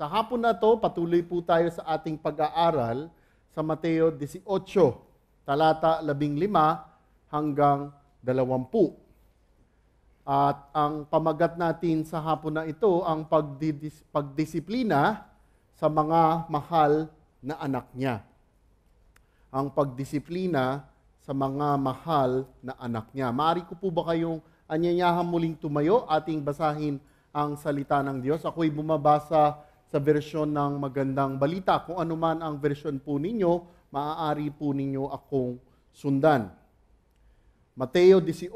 Kahapon na to, patuloy po tayo sa ating pag-aaral sa Mateo 18, talata 15 hanggang 20. At ang pamagat natin sa hapon na ito, ang pagdisiplina sa mga mahal na anak niya. Ang pagdisiplina sa mga mahal na anak niya. Maaari ko po ba kayong anyayahan muling tumayo, ating basahin ang salita ng Diyos. Ako'y bumabasa sa versyon ng Magandang Balita. Kung ano man ang versyon po ninyo, maaari po ninyo akong sundan. Mateo 18,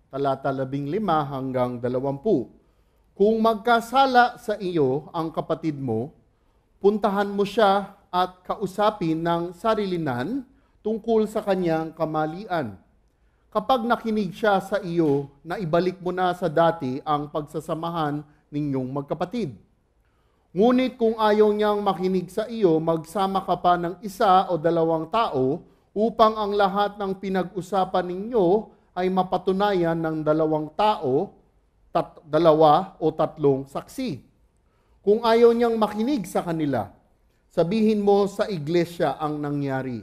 talata 15 hanggang 20. Kung magkasala sa iyo ang kapatid mo, puntahan mo siya at kausapin ng sarilinan tungkol sa kanyang kamalian. Kapag nakinig siya sa iyo, na ibalik mo na sa dati ang pagsasamahan ninyong magkapatid. Ngunit kung ayaw niyang makinig sa iyo, magsama ka pa ng isa o dalawang tao upang ang lahat ng pinag-usapan ninyo ay mapatunayan ng dalawang tao, dalawa o tatlong saksi. Kung ayaw niyang makinig sa kanila, sabihin mo sa iglesia ang nangyari.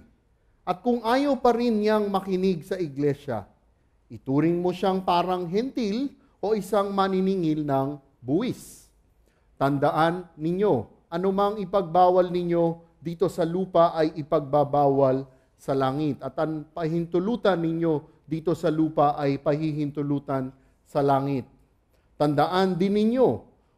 At kung ayaw pa rin niyang makinig sa iglesia, ituring mo siyang parang hentil o isang maniningil ng buwis. Tandaan ninyo, anumang ipagbawal ninyo dito sa lupa ay ipagbabawal sa langit. At ang pahintulutan ninyo dito sa lupa ay pahihintulutan sa langit. Tandaan din ninyo,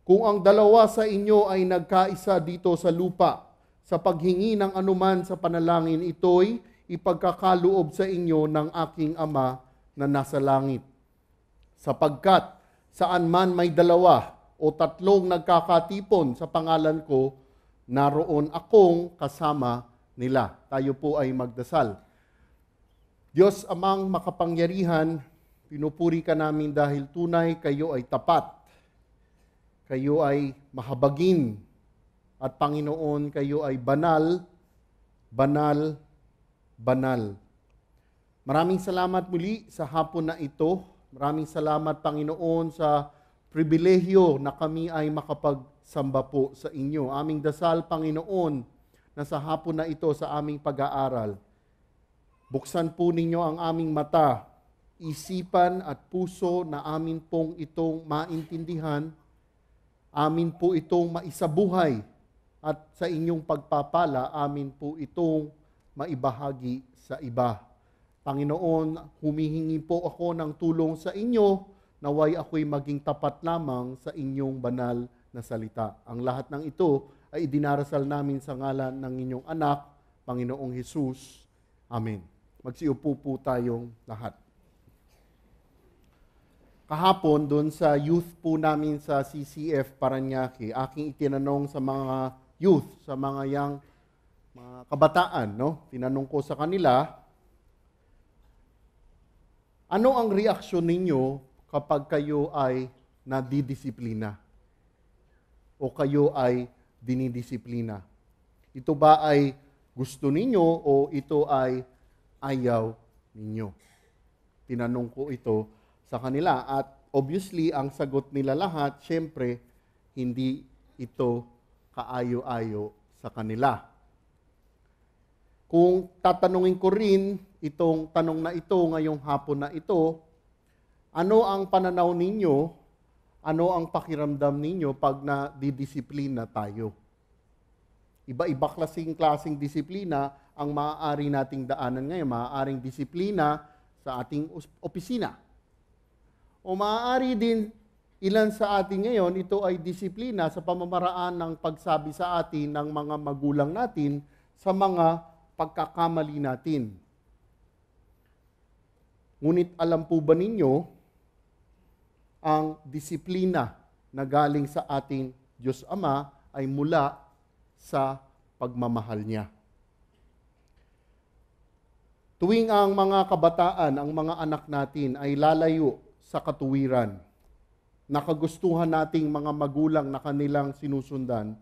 kung ang dalawa sa inyo ay nagkaisa dito sa lupa, sa paghingi ng anuman sa panalangin, ito'y ipagkakaloob sa inyo ng aking Ama na nasa langit. Sapagkat saan man may dalawa o tatlong nagkakatipon sa pangalan ko, naroon akong kasama nila. Tayo po ay magdasal. Diyos amang makapangyarihan, pinupuri ka namin dahil tunay kayo ay tapat. Kayo ay mahabagin. At Panginoon, kayo ay banal, banal, banal. Maraming salamat muli sa hapon na ito. Maraming salamat, Panginoon, sa pribilehyo na kami ay makapagsamba po sa inyo. Aming dasal, Panginoon, na sa hapon na ito sa aming pag-aaral, buksan po ninyo ang aming mata, isipan at puso na amin pong itong maintindihan, amin po itong maisabuhay, at sa inyong pagpapala, amin po itong maibahagi sa iba. Panginoon, humihingi po ako ng tulong sa inyo, naway ako'y maging tapat lamang sa inyong banal na salita. Ang lahat ng ito ay idinarasal namin sa ngalan ng inyong anak, Panginoong Hesus. Amen. Magsiupo po tayong lahat. Kahapon, doon sa youth po namin sa CCF Parañaque, aking itinanong sa mga youth, sa mga kabataan, no? Tinanong ko sa kanila, ano ang reaksyon ninyo kapag kayo ay nadidisiplina o kayo ay dinidisiplina? Ito ba ay gusto ninyo o ito ay ayaw ninyo? Tinanong ko ito sa kanila at obviously ang sagot nila lahat, syempre, hindi ito kaayo-ayo sa kanila. Kung tatanungin ko rin itong tanong na ito ngayong hapon na ito, ano ang pananaw ninyo, ano ang pakiramdam ninyo pag nadidisiplina tayo? Iba-iba klaseng disiplina ang maaari nating daanan ngayon. Maaaring disiplina sa ating opisina. O maaari din ilan sa atin ngayon, ito ay disiplina sa pamamaraan ng pagsabi sa atin ng mga magulang natin sa mga pagkakamali natin. Ngunit alam po ba ninyo, ang disiplina na galing sa ating Diyos Ama ay mula sa pagmamahal niya. Tuwing ang mga kabataan, ang mga anak natin ay lalayo sa katuwiran, nakagustuhan nating mga magulang na kanilang sinusundan,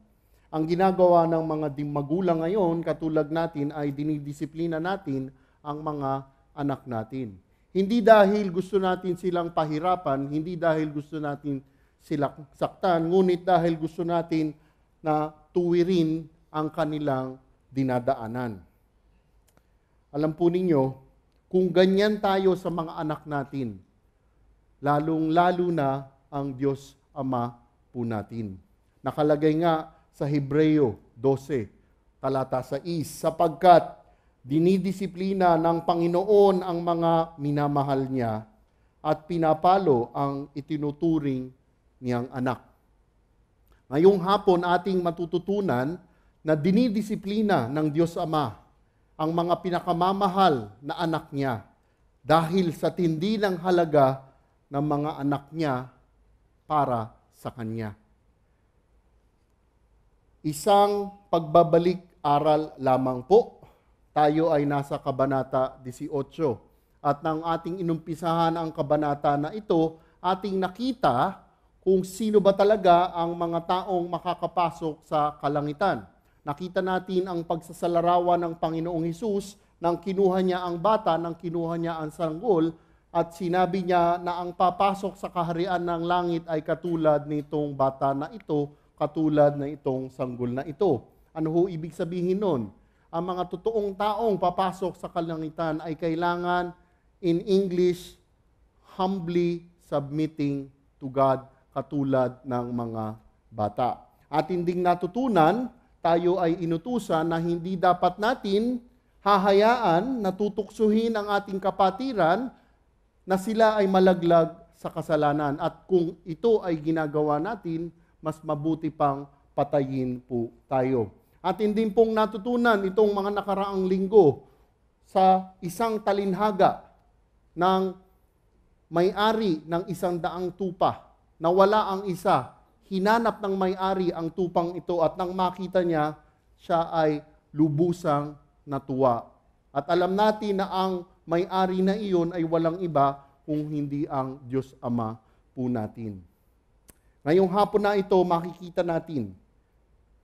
ang ginagawa ng mga magulang ngayon, katulad natin, ay dinidisiplina natin ang mga anak natin. Hindi dahil gusto natin silang pahirapan, hindi dahil gusto natin silang saktan, ngunit dahil gusto natin na tuwirin ang kanilang dinadaanan. Alam po ninyo, kung ganyan tayo sa mga anak natin, lalong-lalo na ang Diyos Ama po natin. Nakalagay nga sa Hebreo 12, talata 6, sapagkat dinidisiplina ng Panginoon ang mga minamahal niya at pinapalo ang itinuturing niyang anak. Ngayong hapon ating matututunan na dinidisiplina ng Diyos Ama ang mga pinakamamahal na anak niya dahil sa tindi ng halaga ng mga anak niya para sa Kanya. Isang pagbabalik aral lamang po. Tayo ay nasa Kabanata 18. At nang ating inumpisahan ang kabanata na ito, ating nakita kung sino ba talaga ang mga taong makakapasok sa kalangitan. Nakita natin ang pagsasalarawan ng Panginoong Hesus nang kinuha niya ang bata, nang kinuha niya ang sanggol, at sinabi niya na ang papasok sa kaharian ng langit ay katulad nitong bata na ito, katulad na itong sanggol na ito. Ano ho ibig sabihin nun? Ang mga totoong taong papasok sa kalangitan ay kailangan, in English, humbly submitting to God, katulad ng mga bata. At hindi natutunan, tayo ay inutusan na hindi dapat natin hahayaan na tutuksuhin ang ating kapatiran na sila ay malaglag sa kasalanan. At kung ito ay ginagawa natin, mas mabuti pang patayin po tayo. At hindi pong natutunan itong mga nakaraang linggo sa isang talinhaga ng may-ari ng 100 tupa. Nawala ang isa, hinanap ng may-ari ang tupang ito at nang makita niya, siya ay lubusang natuwa. At alam natin na ang may-ari na iyon ay walang iba kung hindi ang Diyos Ama po natin. Ngayong hapon na ito, makikita natin,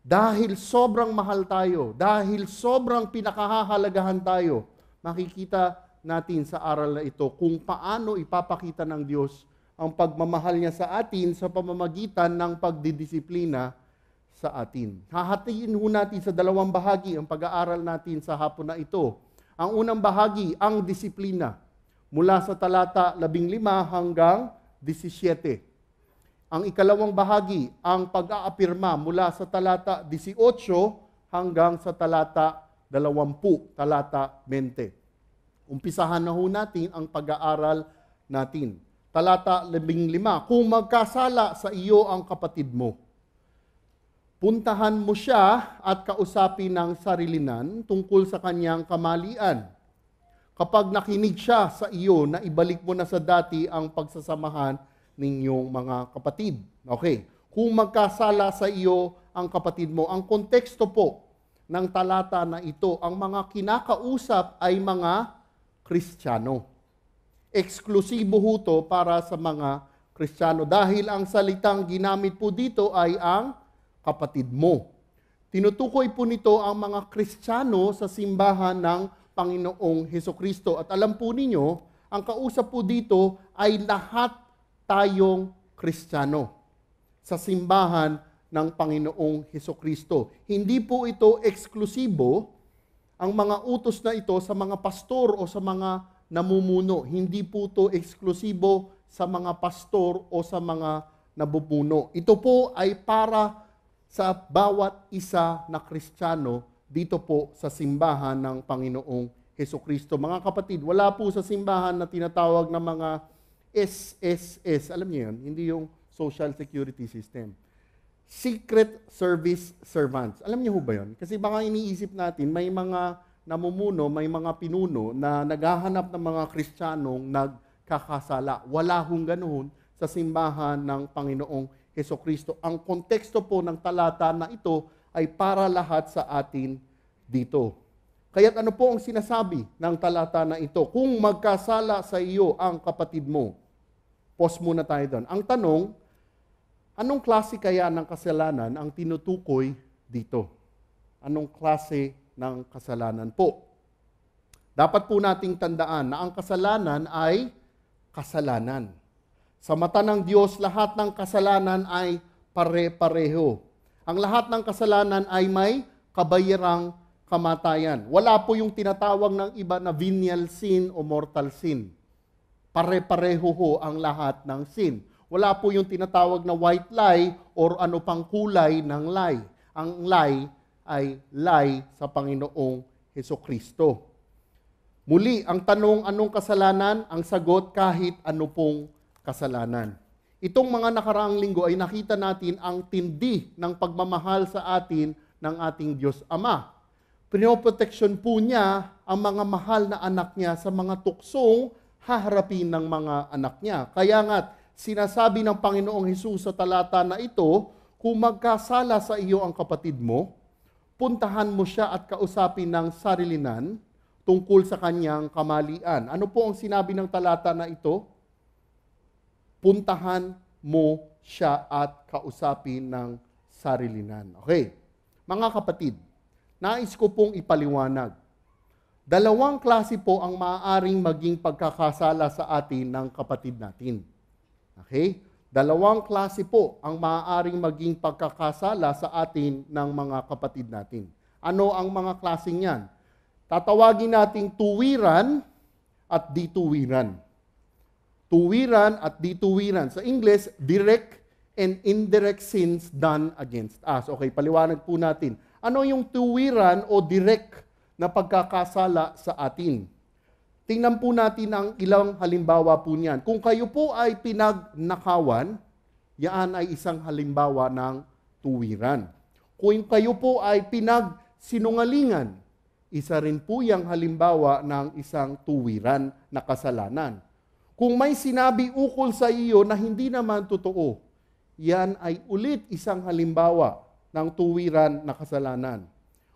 dahil sobrang mahal tayo, dahil sobrang pinakahahalagahan tayo, makikita natin sa aral na ito kung paano ipapakita ng Diyos ang pagmamahal niya sa atin sa pamamagitan ng pagdidisiplina sa atin. Hahatiin ho natin sa dalawang bahagi ang pag-aaral natin sa hapon na ito. Ang unang bahagi, ang disiplina, mula sa talata 15 hanggang 17. Ang ikalawang bahagi, ang pag-aapirma mula sa talata 18 hanggang sa talata 20, talata 20. Umpisahan na ho natin ang pag-aaral natin. Talata 15, kung magkasala sa iyo ang kapatid mo, puntahan mo siya at kausapin ng sarilinan tungkol sa kanyang kamalian. Kapag nakinig siya sa iyo na ibalik mo na sa dati ang pagsasamahan ninyong mga kapatid. Okay, kung magkasala sa iyo ang kapatid mo, ang konteksto po ng talata na ito, ang mga kinakausap ay mga Kristiyano. Eksklusibo ho to para sa mga Kristiyano dahil ang salitang ginamit po dito ay ang kapatid mo. Tinutukoy po nito ang mga Kristiyano sa simbahan ng Panginoong Hesukristo. At alam po ninyo, ang kausap po dito ay lahat tayong Kristiyano sa simbahan ng Panginoong Hesukristo. Hindi po ito eksklusibo, ang mga utos na ito sa mga pastor o sa mga namumuno. Hindi po ito eksklusibo sa mga pastor o sa mga nabubuno. Ito po ay para sa bawat isa na Kristiyano dito po sa simbahan ng Panginoong Hesukristo. Mga kapatid, wala po sa simbahan na tinatawag na mga SSS. Alam niyo yun? Hindi yung Social Security System. Secret Service Servants. Alam niyo ho ba yun? Kasi baka iniisip natin, may mga namumuno, may mga pinuno na naghahanap ng mga Kristiyanong nagkakasala. Wala hong ganoon sa simbahan ng Panginoong Hesukristo. Ang konteksto po ng talata na ito ay para lahat sa atin dito. Kaya't ano po ang sinasabi ng talata na ito? Kung magkasala sa iyo ang kapatid mo, pause muna tayo doon. Ang tanong, anong klase kaya ng kasalanan ang tinutukoy dito? Anong klase ng kasalanan po? Dapat po nating tandaan na ang kasalanan ay kasalanan. Sa mata ng Diyos, lahat ng kasalanan ay pare-pareho. Ang lahat ng kasalanan ay may kabayarang kamatayan. Wala po yung tinatawag ng iba na venial sin o mortal sin. Pare-pareho ho ang lahat ng sin. Wala po yung tinatawag na white lie or ano pang kulay ng lie. Ang lie ay lie sa Panginoong Hesukristo. Muli, ang tanong, anong kasalanan? Ang sagot, kahit ano pong kasalanan. Itong mga nakaraang linggo ay nakita natin ang tindi ng pagmamahal sa atin ng ating Diyos Ama. Pinoproteksyon po niya ang mga mahal na anak niya sa mga tuksong haharapin ng mga anak niya. Kaya nga, sinasabi ng Panginoong Hesus sa talata na ito, kung magkasala sa iyo ang kapatid mo, puntahan mo siya at kausapin ng sarilinan tungkol sa kanyang kamalian. Ano po ang sinabi ng talata na ito? Puntahan mo siya at kausapin ng sarilinan. Okay. Mga kapatid, nais ko pong ipaliwanag. Dalawang klase po ang maaaring maging pagkakasala sa atin ng kapatid natin. Okay? Dalawang klase po ang maaaring maging pagkakasala sa atin ng mga kapatid natin. Ano ang mga klaseng yan? Tatawagin nating tuwiran at dituwiran. Tuwiran at dituwiran. Sa English, direct and indirect sins done against us. Okay, paliwanag po natin. Ano yung tuwiran o direct na pagkakasala sa atin? Tingnan po natin ang ilang halimbawa po niyan. Kung kayo po ay pinagnakawan, yan ay isang halimbawa ng tuwiran. Kung kayo po ay pinagsinungalingan, isa rin po yung halimbawa ng isang tuwiran na kasalanan. Kung may sinabi ukol sa iyo na hindi naman totoo, yan ay ulit isang halimbawa ng tuwiran na kasalanan.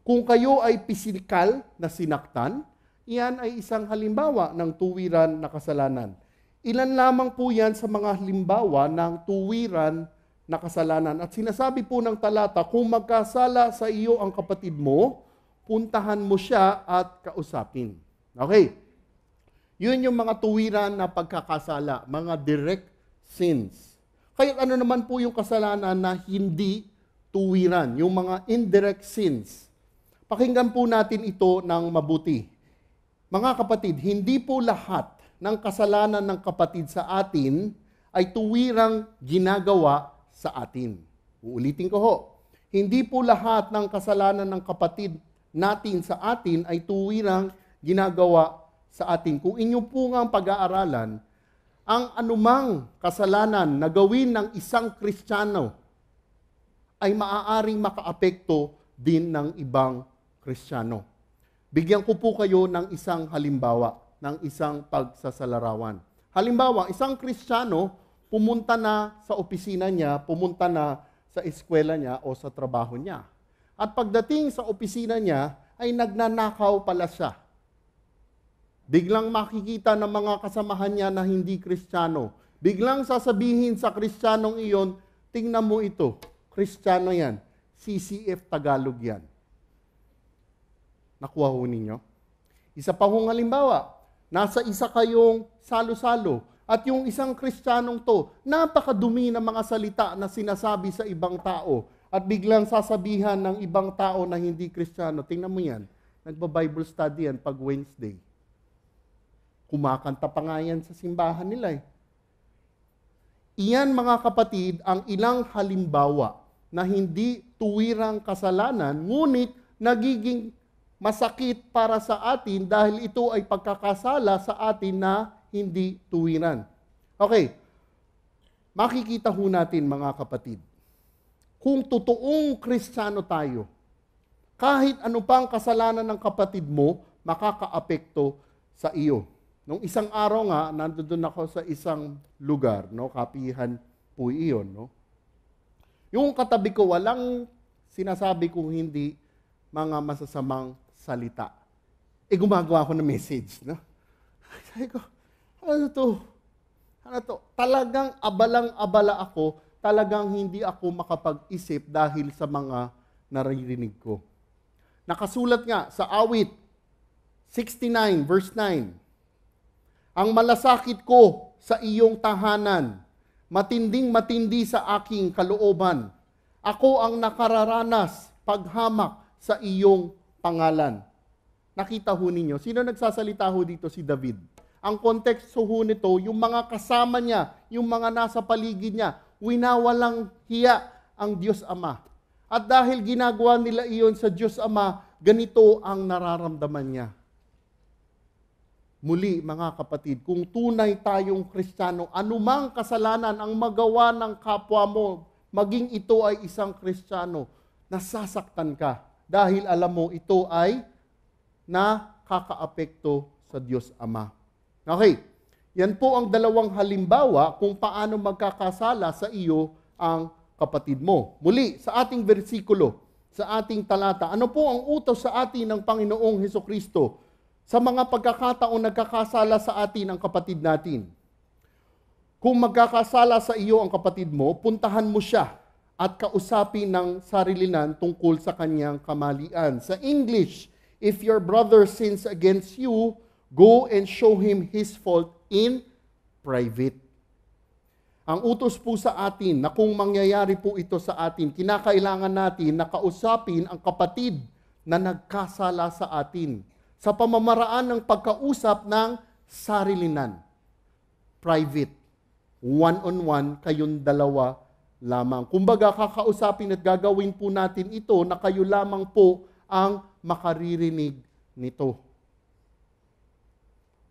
Kung kayo ay pisikal na sinaktan, yan ay isang halimbawa ng tuwiran na kasalanan. Ilan lamang po yan sa mga halimbawa ng tuwiran na kasalanan. At sinasabi po ng talata, kung magkasala sa iyo ang kapatid mo, puntahan mo siya at kausapin. Okay. Yun yung mga tuwiran na pagkakasala, mga direct sins. Kaya ano naman po yung kasalanan na hindi tuwiran, yung mga indirect sins. Pakinggan po natin ito ng mabuti. Mga kapatid, hindi po lahat ng kasalanan ng kapatid sa atin ay tuwirang ginagawa sa atin. Uulitin ko ho. Hindi po lahat ng kasalanan ng kapatid natin sa atin ay tuwirang ginagawa sa atin. Kung inyo po nga pag-aaralan, ang anumang kasalanan na gawin ng isang Kristiyano ay maaaring makaapekto din ng ibang Kristiyano. Bigyan ko po kayo ng isang halimbawa, ng isang pagsasalarawan. Halimbawa, isang Kristiyano pumunta na sa opisina niya, pumunta na sa eskwela niya o sa trabaho niya. At pagdating sa opisina niya, ay nagnanakaw pala siya. Biglang makikita ng mga kasamahan niya na hindi Kristiyano. Biglang sasabihin sa Kristiyanong iyon, tingnan mo ito, Kristiyano yan, CCF Tagalog yan. Nakuha ho ninyo? Isa pa hong halimbawa, nasa isa kayong salo-salo at yung isang Kristiyanong to, napakadumi ng mga salita na sinasabi sa ibang tao at biglang sasabihan ng ibang tao na hindi Kristiyano, tingnan mo yan, nagba-Bible study yan pag Wednesday. Kumakanta pa nga yan sa simbahan nila eh. Iyan mga kapatid ang ilang halimbawa na hindi tuwirang kasalanan, ngunit nagiging masakit para sa atin dahil ito ay pagkakasala sa atin na hindi tuwiran. Okay, makikita ho natin mga kapatid, kung totoong Kristiyano tayo, kahit ano pang kasalanan ng kapatid mo, makakaapekto sa iyo. Nung isang araw nga, nandoon ako sa isang lugar, no? Kapihan po iyon, no? Yung katabi ko, walang sinasabi kung hindi mga masasamang salita. Gumagawa ako ng message, no? Sabi ko, ano to? Ano to? Talagang abalang-abala ako, talagang hindi ako makapag-isip dahil sa mga naririnig ko. Nakasulat nga sa Awit 69 verse 9, ang malasakit ko sa iyong tahanan, matinding-matindi sa aking kalooban. Ako ang nakararanas paghamak sa iyong pangalan. Nakita ho ninyo, sino nagsasalita ho dito? Si David. Ang konteksto ho nito, yung mga kasama niya, yung mga nasa paligid niya, winawalang hiya ang Diyos Ama. At dahil ginagawa nila iyon sa Diyos Ama, ganito ang nararamdaman niya. Muli, mga kapatid, kung tunay tayong Kristiyano, anumang kasalanan ang magawa ng kapwa mo, maging ito ay isang Kristiyano, nasasaktan ka. Dahil alam mo, ito ay nakakaapekto sa Diyos Ama. Okay, yan po ang dalawang halimbawa kung paano magkakasala sa iyo ang kapatid mo. Muli, sa ating versikulo, sa ating talata, ano po ang utos sa atin ng Panginoong Hesukristo sa mga pagkakataong nagkakasala sa atin ang kapatid natin? Kung magkakasala sa iyo ang kapatid mo, puntahan mo siya at kausapin ng sarilinan tungkol sa kanyang kamalian. Sa English, if your brother sins against you, go and show him his fault in private. Ang utos po sa atin na kung mangyayari po ito sa atin, kinakailangan natin na kausapin ang kapatid na nagkasala sa atin sa pamamaraan ng pagkausap ng sarilinan. Private. One-on-one, kayong dalawa lamang. Kumbaga, kakausapin at gagawin po natin ito na kayo lamang po ang makaririnig nito.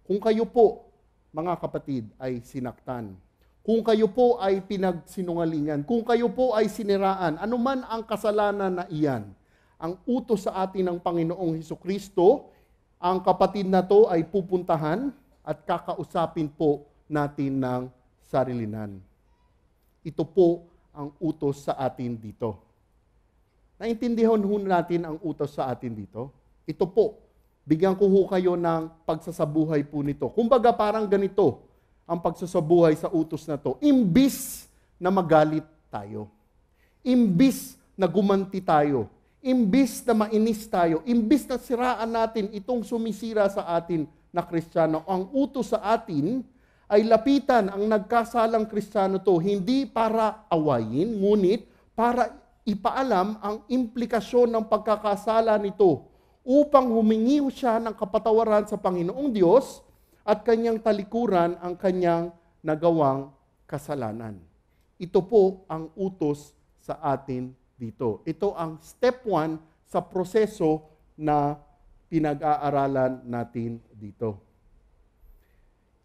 Kung kayo po, mga kapatid, ay sinaktan, kung kayo po ay pinagsinungalingan, kung kayo po ay siniraan, anuman ang kasalanan na iyan, ang utos sa atin ng Panginoong Hesukristo, ang kapatid na to ay pupuntahan at kakausapin po natin ng sarilinan. Ito po ang utos sa atin dito. Naintindihan ho natin ang utos sa atin dito? Ito po. Bigyan ko ho kayo ng pagsasabuhay po nito. Kumbaga parang ganito ang pagsasabuhay sa utos na to. Imbis na magalit tayo. Imbis na gumanti tayo. Imbis na mainis tayo. Imbis na siraan natin itong sumisira sa atin na Kristiyano. Ang utos sa atin ay lapitan ang nagkasalang Kristiyano to. Hindi para awayin, ngunit para ipaalam ang implikasyon ng pagkakasala nito upang humingi siya ng kapatawaran sa Panginoong Diyos at kanyang talikuran ang kanyang nagawang kasalanan. Ito po ang utos sa atin dito. Ito ang step 1 sa proseso na pinag-aaralan natin dito.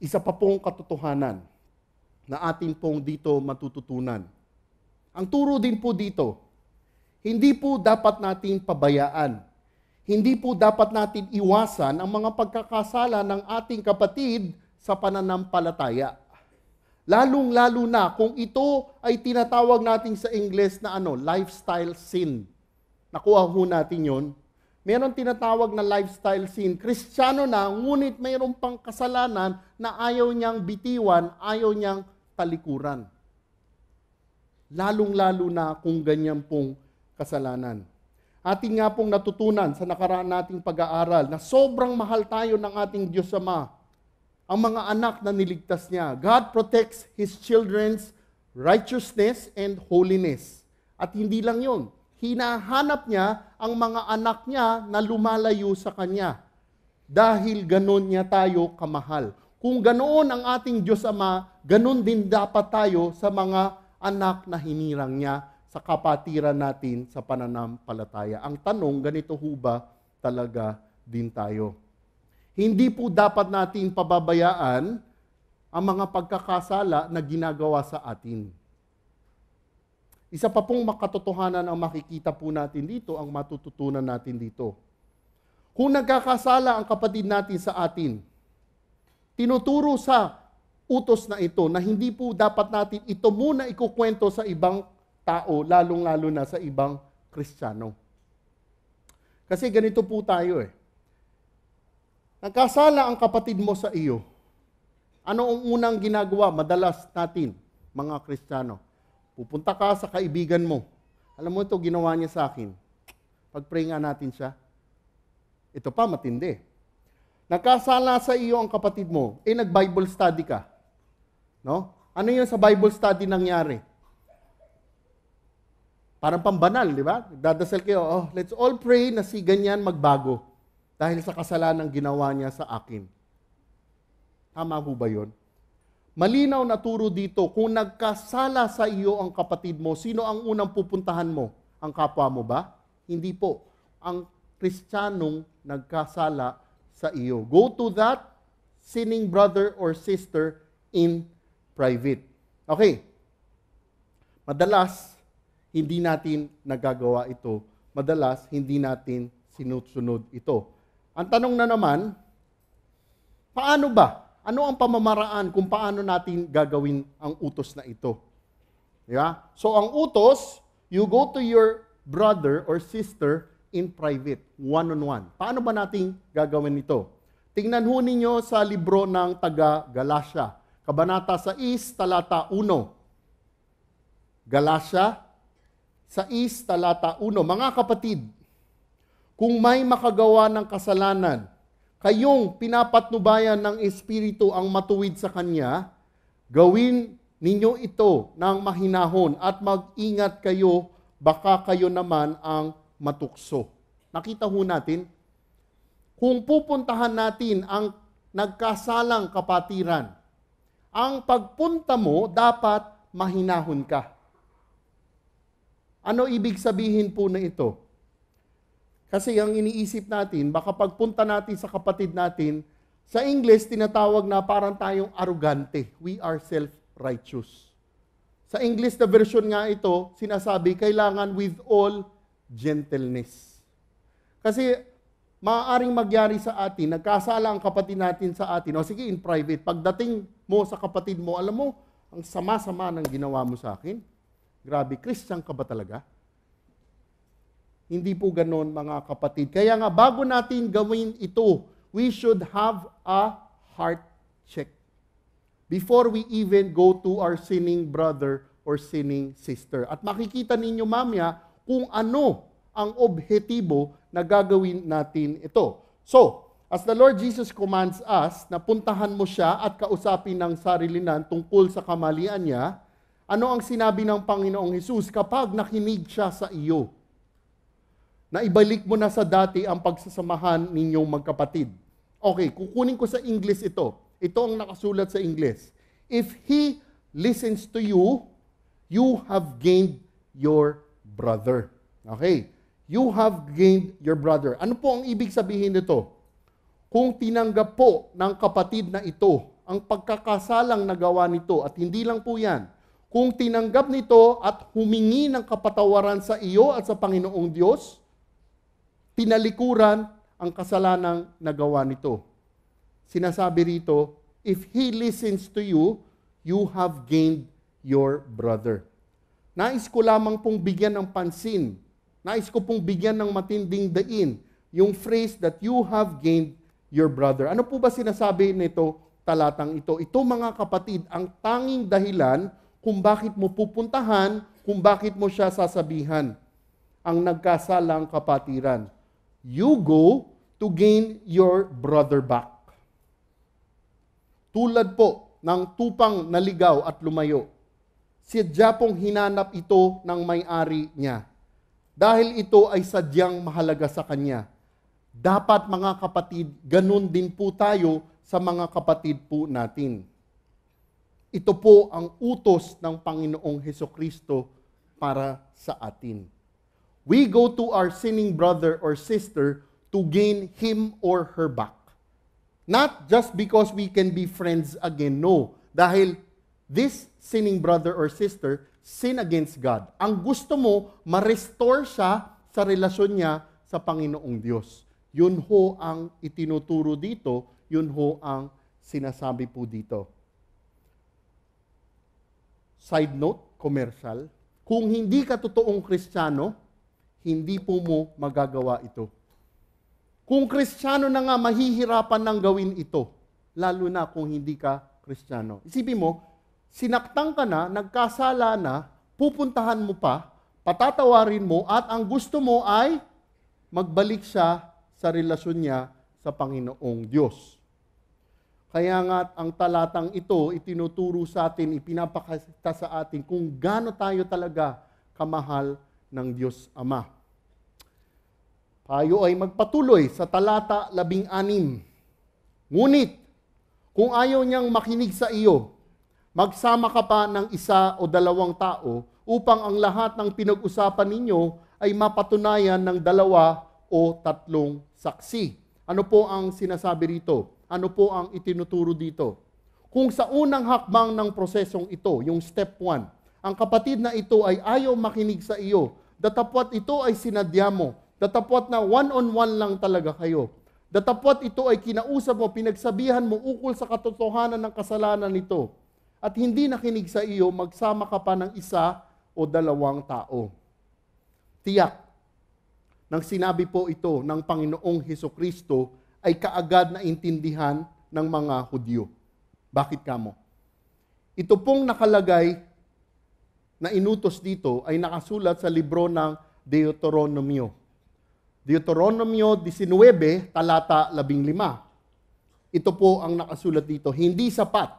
Isa pa pong katotohanan na atin pong dito matututunan. Ang turo din po dito, hindi po dapat natin pabayaan. Hindi po dapat natin iwasan ang mga pagkakasala ng ating kapatid sa pananampalataya. Lalong-lalo na kung ito ay tinatawag natin sa Ingles na lifestyle sin. Nakuha ho natin yon. Meron tinatawag na lifestyle sin. Kristiyano na, ngunit mayroon pang kasalanan na ayaw niyang bitiwan, ayaw niyang talikuran. Lalong-lalo na kung ganyan pong kasalanan. Atin nga pong natutunan sa nakaraan nating pag-aaral na sobrang mahal tayo ng ating Diyos Ama. Ang mga anak na niligtas niya. God protects His children's righteousness and holiness. At hindi lang yun. Hinahanap niya ang mga anak niya na lumalayo sa Kanya. Dahil ganon niya tayo kamahal. Kung ganoon ang ating Diyos Ama, ganon din dapat tayo sa mga anak na hinirang niya sa kapatiran natin sa pananampalataya. Ang tanong, ganito ho ba talaga din tayo? Hindi po dapat natin pababayaan ang mga pagkakasala na ginagawa sa atin. Isa pa pong makatotohanan ang makikita po natin dito, ang matututunan natin dito. Kung nagkakasala ang kapatid natin sa atin, tinuturo sa utos na ito na hindi po dapat natin ito muna ikukwento sa ibang tao, lalong-lalo na sa ibang Kristiyano. Kasi ganito po tayo Nagkasala ang kapatid mo sa iyo. Ano ang unang ginagawa madalas natin, mga Kristiyano? Pupunta ka sa kaibigan mo. Alam mo ito, ginawa niya sa akin. Pag-pray nga natin siya. Ito pa, matindi. Nagkasala sa iyo ang kapatid mo, nag-Bible study ka. No? Ano yun sa Bible study nangyari? Parang pambanal, di ba? Dadasal kayo, oh, let's all pray na si ganyan magbago dahil sa kasalanan ginawa niya sa akin. Tama po ba yun? Malinaw na turo dito, kung nagkasala sa iyo ang kapatid mo, sino ang unang pupuntahan mo? Ang kapwa mo ba? Hindi po. Ang Kristiyanong nagkasala sa iyo. Go to that sinning brother or sister in private. Okay. Madalas, hindi natin nagagawa ito. Madalas, hindi natin sinusunod ito. Ang tanong na naman, paano ba? Ano ang pamamaraan kung paano natin gagawin ang utos na ito? Yeah? So ang utos, you go to your brother or sister in private, one-on-one. Paano ba natin gagawin ito? Tingnan ho ninyo sa libro ng taga-Galacia, Kabanata 6, talata 1. Galacia 6, talata 1. Mga kapatid, kung may makagawa ng kasalanan, kayong pinapatnubayan ng Espiritu ang matuwid sa Kanya, gawin ninyo ito ng mahinahon at mag-ingat kayo, baka kayo naman ang matukso. Nakita ho natin, kung pupuntahan natin ang nagkasalang kapatiran, ang pagpunta mo dapat mahinahon ka. Ano ibig sabihin po na ito? Kasi ang iniisip natin, baka pagpunta natin sa kapatid natin, sa English, tinatawag na parang tayong arugante. We are self-righteous. Sa English na version nga ito, sinasabi, kailangan with all gentleness. Kasi maaaring magyari sa atin, nagkasala ang kapatid natin sa atin, o sige, in private, pagdating mo sa kapatid mo, alam mo, ang sama-sama ng ginawa mo sa akin. Grabe, Christian ka ba talaga? Hindi po ganon, mga kapatid. Kaya nga, bago natin gawin ito, we should have a heart check. Before we even go to our sinning brother or sinning sister. At makikita ninyo mamaya kung ano ang objetibo na gagawin natin ito. So, as the Lord Jesus commands us na puntahan mo siya at kausapin ng sarilinan tungkol sa kamalian niya, ano ang sinabi ng Panginoong Hesus kapag nakinig siya sa iyo? Na ibalik mo na sa dati ang pagsasamahan ninyong magkapatid. Okay, kukunin ko sa English ito. Ito ang nakasulat sa English. If he listens to you, you have gained your brother. Okay, you have gained your brother. Ano po ang ibig sabihin nito? Kung tinanggap po ng kapatid na ito ang pagkakasalang nagawa nito, at hindi lang po yan, kung tinanggap nito at humingi ng kapatawaran sa iyo at sa Panginoong Diyos, tinalikuran ang kasalanang nagawa nito. Sinasabi rito, if he listens to you, you have gained your brother. Nais ko lamang pong bigyan ng pansin, nais ko pong bigyan ng matinding dain, yung phrase that you have gained your brother. Ano po ba sinasabi nito, talatang ito? Ito, mga kapatid, ang tanging dahilan kung bakit mo pupuntahan, kung bakit mo siya sasabihan ang nagkasalang kapatiran. You go to gain your brother back. Tulad po ng tupang naligaw at lumayo, sadya pong hinanap ito ng may-ari niya. Dahil ito ay sadyang mahalaga sa kanya. Dapat, mga kapatid, ganun din po tayo sa mga kapatid po natin. Ito po ang utos ng Panginoong Hesukristo para sa atin. We go to our sinning brother or sister to gain him or her back. Not just because we can be friends again, no. Dahil this sinning brother or sister sin against God. Ang gusto mo, ma-restore siya sa relasyon niya sa Panginoong Diyos. Yun ho ang itinuturo dito, yun ho ang sinasabi po dito. Side note, commercial, kung hindi ka totoong Kristiyano, hindi po mo magagawa ito. Kung Kristiyano na nga, mahihirapan nang gawin ito, lalo na kung hindi ka Kristiyano. Isipin mo, sinaktang ka na, nagkasala na, pupuntahan mo pa, patatawarin mo, at ang gusto mo ay magbalik siya sa relasyon niya sa Panginoong Diyos. Kaya nga ang talatang ito, itinuturo sa atin, ipinapakita sa atin kung gaano tayo talaga kamahal ng Diyos Ama. Tayo ay magpatuloy sa talata 16. Ngunit, kung ayaw niyang makinig sa iyo, magsama ka pa ng isa o dalawang tao upang ang lahat ng pinag-usapan ninyo ay mapatunayan ng 2 o 3 saksi. Ano po ang sinasabi rito? Ano po ang itinuturo dito? Kung sa unang hakbang ng prosesong ito, yung step 1, ang kapatid na ito ay ayaw makinig sa iyo, datapwat ito ay sinadya mo, datapwat na one-on-one lang talaga kayo, datapwat ito ay kinausap mo, pinagsabihan mo ukol sa katotohanan ng kasalanan nito, at hindi nakinig sa iyo, magsama ka pa ng isa o 2 tao. Tiyak, nang sinabi po ito ng Panginoong Hesukristo, ay kaagad na intindihan ng mga Hudyo. Bakit kamo? Ito pong nakalagay na inutos dito ay nakasulat sa libro ng Deuteronomio. Deuteronomio 19, talata 15. Ito po ang nakasulat dito. Hindi sapat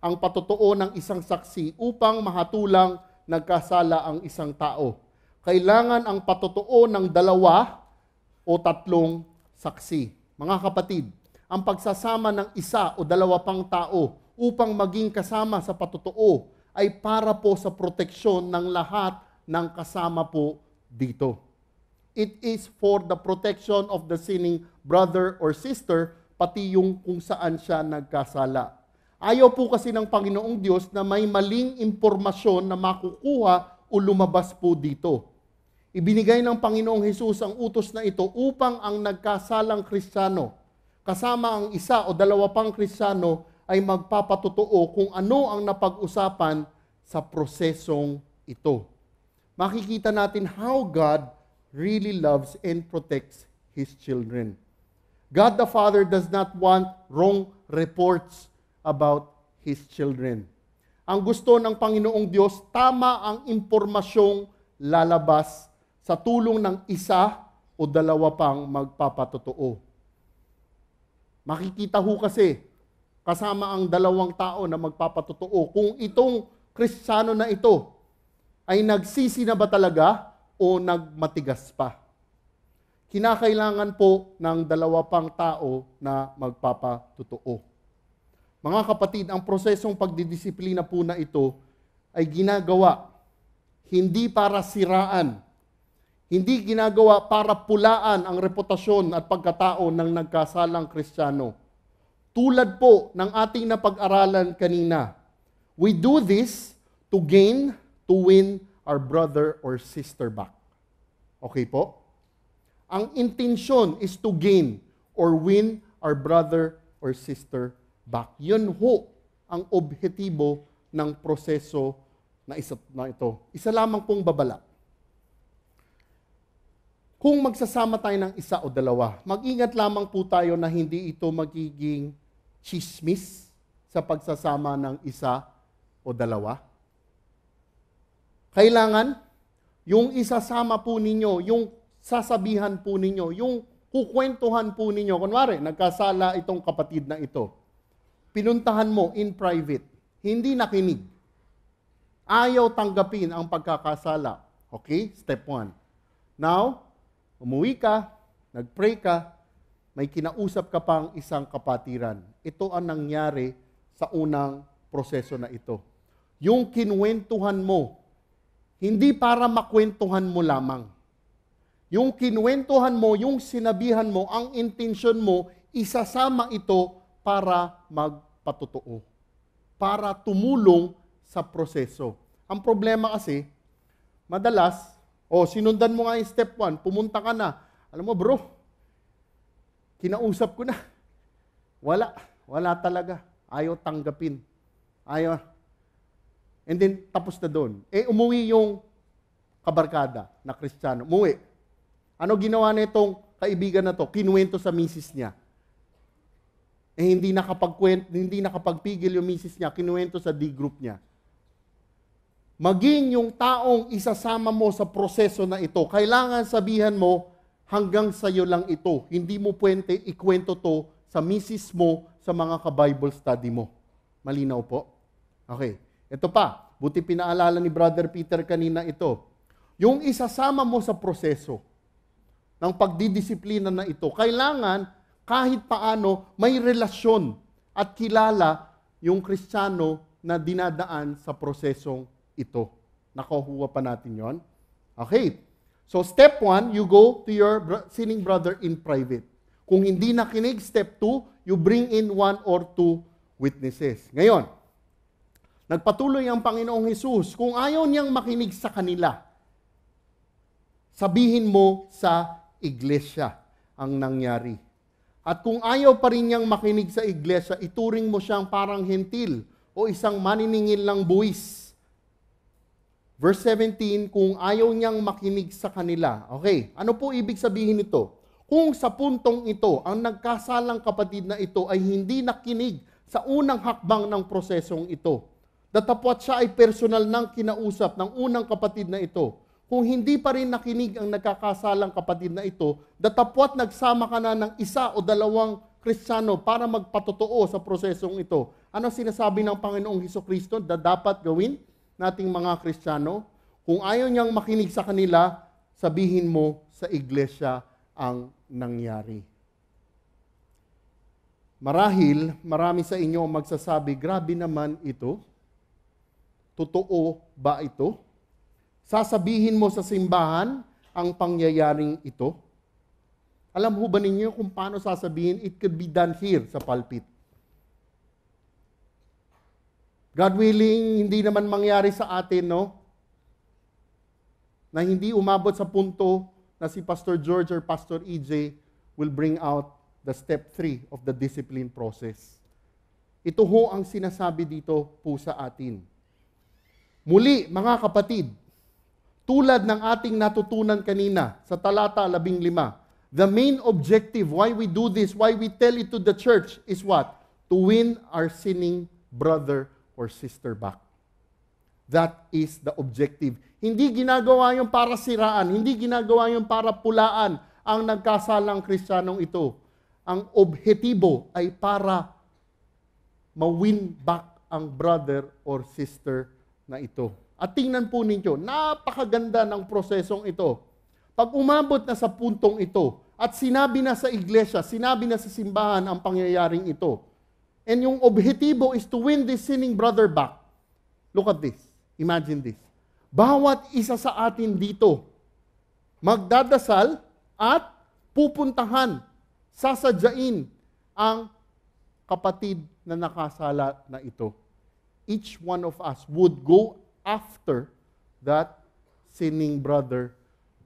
ang patotoo ng isang saksi upang mahatulang nagkasala ang isang tao. Kailangan ang patotoo ng 2 o 3 saksi. Mga kapatid, ang pagsasama ng isa o 2 pang tao upang maging kasama sa patotoo ay para po sa proteksyon ng lahat ng kasama po dito. It is for the protection of the sinning brother or sister, pati yung kung saan siya nagkasala. Ayaw po kasi ng Panginoong Diyos na may maling impormasyon na makukuha o lumabas po dito. Ibinigay ng Panginoong Hesus ang utos na ito upang ang nagkasalang Kristiyano, kasama ang isa o 2 pang Kristiyano, ay magpapatotoo kung ano ang napag-usapan sa prosesong ito. Makikita natin how God really loves and protects His children. God the Father does not want wrong reports about His children. Ang gusto ng Panginoong Diyos, tama ang impormasyong lalabas sa tulong ng isa o 2 pang magpapatotoo. Makikita ho kasi, kasama ang 2 tao na magpapatotoo, kung itong Kristiyano na ito ay nagsisi na ba talaga o nagmatigas pa. Kinakailangan po ng 2 pang tao na magpapatotoo. Mga kapatid, ang prosesong pagdidisiplina po na ito ay ginagawa hindi para siraan, hindi ginagawa para pulaan ang reputasyon at pagkatao ng nagkasalang Kristiyano. Tulad po ng ating napag-aralan kanina, we do this to gain, to win our brother or sister back. Okay po? Ang intensyon is to gain or win our brother or sister back. Yun ho ang objetibo ng proseso na ito. Isa lamang pong babala. Kung magsasama tayo ng isa o 2, mag-ingat lamang po tayo na hindi ito magiging chismis sa pagsasama ng isa o 2. Kailangan, yung isasama po ninyo, yung sasabihan po ninyo, yung kukwentuhan po ninyo, kunwari, nagkasala itong kapatid na ito, pinuntahan mo in private, hindi nakinig, ayaw tanggapin ang pagkakasala. Okay? Step 1. Now, umuwi ka, nag-pray ka, may kinausap ka pang isang kapatiran. Ito ang nangyari sa unang proseso na ito. Yung kinwentuhan mo, hindi para makwentuhan mo lamang. Yung kinwentuhan mo, yung sinabihan mo, ang intensyon mo, isasama ito para magpatotoo. Para tumulong sa proseso. Ang problema kasi, madalas, sinundan mo nga yung step 1, pumunta ka na. Alam mo bro, kinausap ko na. Wala talaga. Ayaw tanggapin. Ayaw. And then, tapos na doon. Umuwi yung kabarkada na Kristiyano. Umuwi. Ano ginawa nitong kaibigan na to? Kinuwento sa misis niya. Hindi nakapagpigil yung misis niya. Kinuwento sa D-group niya. Maging yung taong isasama mo sa proseso na ito, kailangan sabihan mo, hanggang sa'yo lang ito. Hindi mo pwede ikwento to sa misis mo, sa mga ka-Bible study mo. Malinaw po? Okay. Ito pa, buti pinaalala ni Brother Peter kanina ito. yung isasama mo sa proseso ng pagdidisiplina na ito, kailangan kahit paano may relasyon at kilala yung Kristiyano na dinadaan sa prosesong ito. Nakuha pa natin yon. Okay. So step 1, you go to your sinning brother in private. Kung hindi nakinig, step 2, you bring in 1 or 2 witnesses. Ngayon, nagpatuloy ang Panginoong Hesus, kung ayaw niyang makinig sa kanila, sabihin mo sa iglesia ang nangyari. At kung ayaw pa rin niyang makinig sa iglesia, ituring mo siyang parang hentil o isang maniningil ng buwis. Verse 17, kung ayaw niyang makinig sa kanila. Okay, ano po ibig sabihin nito? Kung sa puntong ito, ang nagkasalang kapatid na ito ay hindi nakinig sa unang hakbang ng prosesong ito, datapwat siya ay personal nang kinausap ng unang kapatid na ito. Kung hindi pa rin nakinig ang nagkakasalang kapatid na ito, datapwat nagsama ka na ng isa o dalawang Kristiyano para magpatotoo sa prosesong ito. Ano sinasabi ng Panginoong Hesukristo na dapat gawin nating mga Kristiyano? Kung ayaw niyang makinig sa kanila, sabihin mo sa iglesia ang nangyari. Marahil, marami sa inyo magsasabi, grabe naman ito. Totoo ba ito? Sasabihin mo sa simbahan ang pangyayaring ito? Alam ho ba ninyo kung paano sasabihin? It could be done here sa pulpit. God willing, hindi naman mangyari sa atin, no? Na hindi umabot sa punto na si Pastor George or Pastor EJ will bring out the step 3 of the discipline process. Ito ho ang sinasabi dito po sa atin. Muli, mga kapatid, tulad ng ating natutunan kanina sa talata 15, the main objective why we do this, why we tell it to the church is what? To win our sinning brother or sister back. That is the objective. Hindi ginagawa yung para siraan, hindi ginagawa yung para pulaan ang nagkasalang Kristiyanong ito. Ang objetibo ay para ma-win back ang brother or sister na ito. At tingnan po ninyo, napakaganda ng prosesong ito. Pag umabot na sa puntong ito, at sinabi na sa iglesia, sinabi na sa simbahan ang pangyayaring ito, and yung objetibo is to win this sinning brother back. Look at this. Imagine this. Bawat isa sa atin dito, magdadasal at pupuntahan, sasadyain ang kapatid na nakasala na ito. Each one of us would go after that sinning brother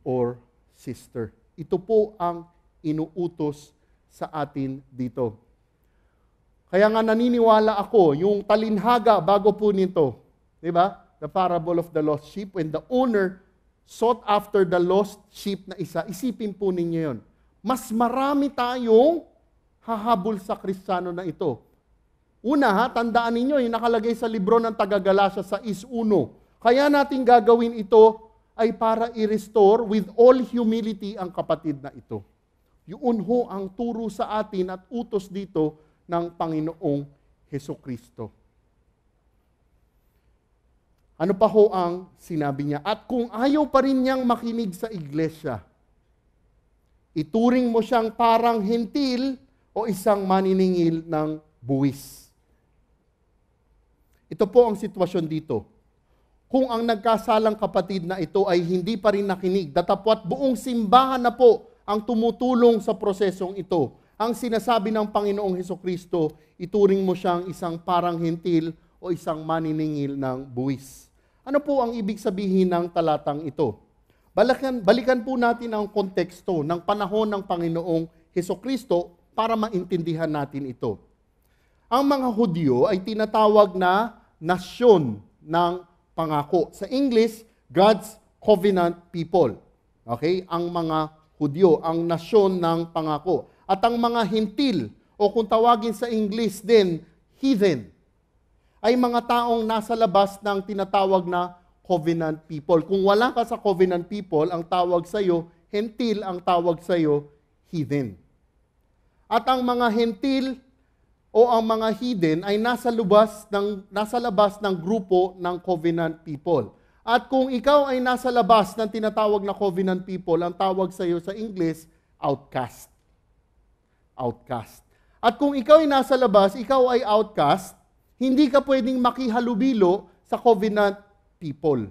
or sister. Ito po ang inuutos sa atin dito. Kaya nga naniniwala ako, yung talinhaga bago po nito, di ba? The parable of the lost sheep, when the owner sought after the lost sheep na isa, isipin po ninyo yun. Mas marami tayong hahabol sa Kristiyano na ito. Una ha, tandaan ninyo, yung nakalagay sa libro ng taga-Galatia sa 6:1. Kaya natin gagawin ito ay para i-restore with all humility ang kapatid na ito. Yun ho ang turo sa atin at utos dito ng Panginoong Hesukristo. Ano pa ho ang sinabi niya? At kung ayaw pa rin niyang makinig sa iglesia, ituring mo siyang parang hentil o isang maniningil ng buwis. Ito po ang sitwasyon dito. Kung ang nagkasalang kapatid na ito ay hindi pa rin nakinig, datapwat buong simbahan na po ang tumutulong sa prosesong ito. Ang sinasabi ng Panginoong Hesukristo, ituring mo siyang isang parang hentil o isang maniningil ng buwis. Ano po ang ibig sabihin ng talatang ito? Balikan po natin ang konteksto ng panahon ng Panginoong Hesukristo para maintindihan natin ito. Ang mga Hudyo ay tinatawag na nasyon ng pangako. Sa English, God's covenant people. Okay? Ang mga Hudyo, ang nasyon ng pangako. At ang mga hentil, o kung tawagin sa English din, heathen, ay mga taong nasa labas ng tinatawag na covenant people. Kung wala ka sa covenant people, ang tawag sa iyo, hentil, ang tawag sa iyo, heathen. At ang mga hentil o ang mga heathen ay nasa labas ng grupo ng covenant people. At kung ikaw ay nasa labas ng tinatawag na covenant people, ang tawag sa iyo sa English, outcast. Outcast. At kung ikaw ay nasa labas, ikaw ay outcast, hindi ka pwedeng makihalubilo sa covenant people.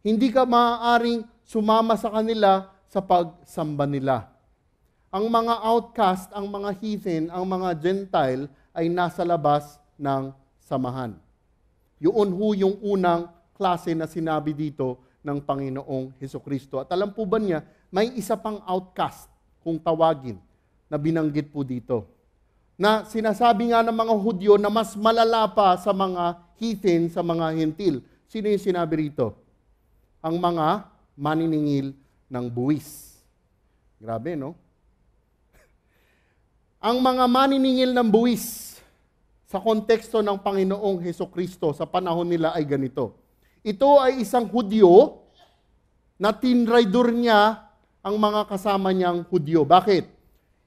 Hindi ka maaaring sumama sa kanila sa pagsamba nila. Ang mga outcast, ang mga heathen, ang mga Gentile ay nasa labas ng samahan. Yun yung unang klase na sinabi dito ng Panginoong Hesukristo. At alam po ba niya, may isa pang outcast kung tawagin na binanggit po dito. Na sinasabi nga ng mga Hudyo na mas malala pa sa mga heathen, sa mga hentil. Sino yung sinabi rito? Ang mga maniningil ng buwis. Grabe, no? Ang mga maniningil ng buwis sa konteksto ng Panginoong Hesukristo sa panahon nila ay ganito. Ito ay isang Hudyo na tinraidor niya ang mga kasama niyang Hudyo. Bakit?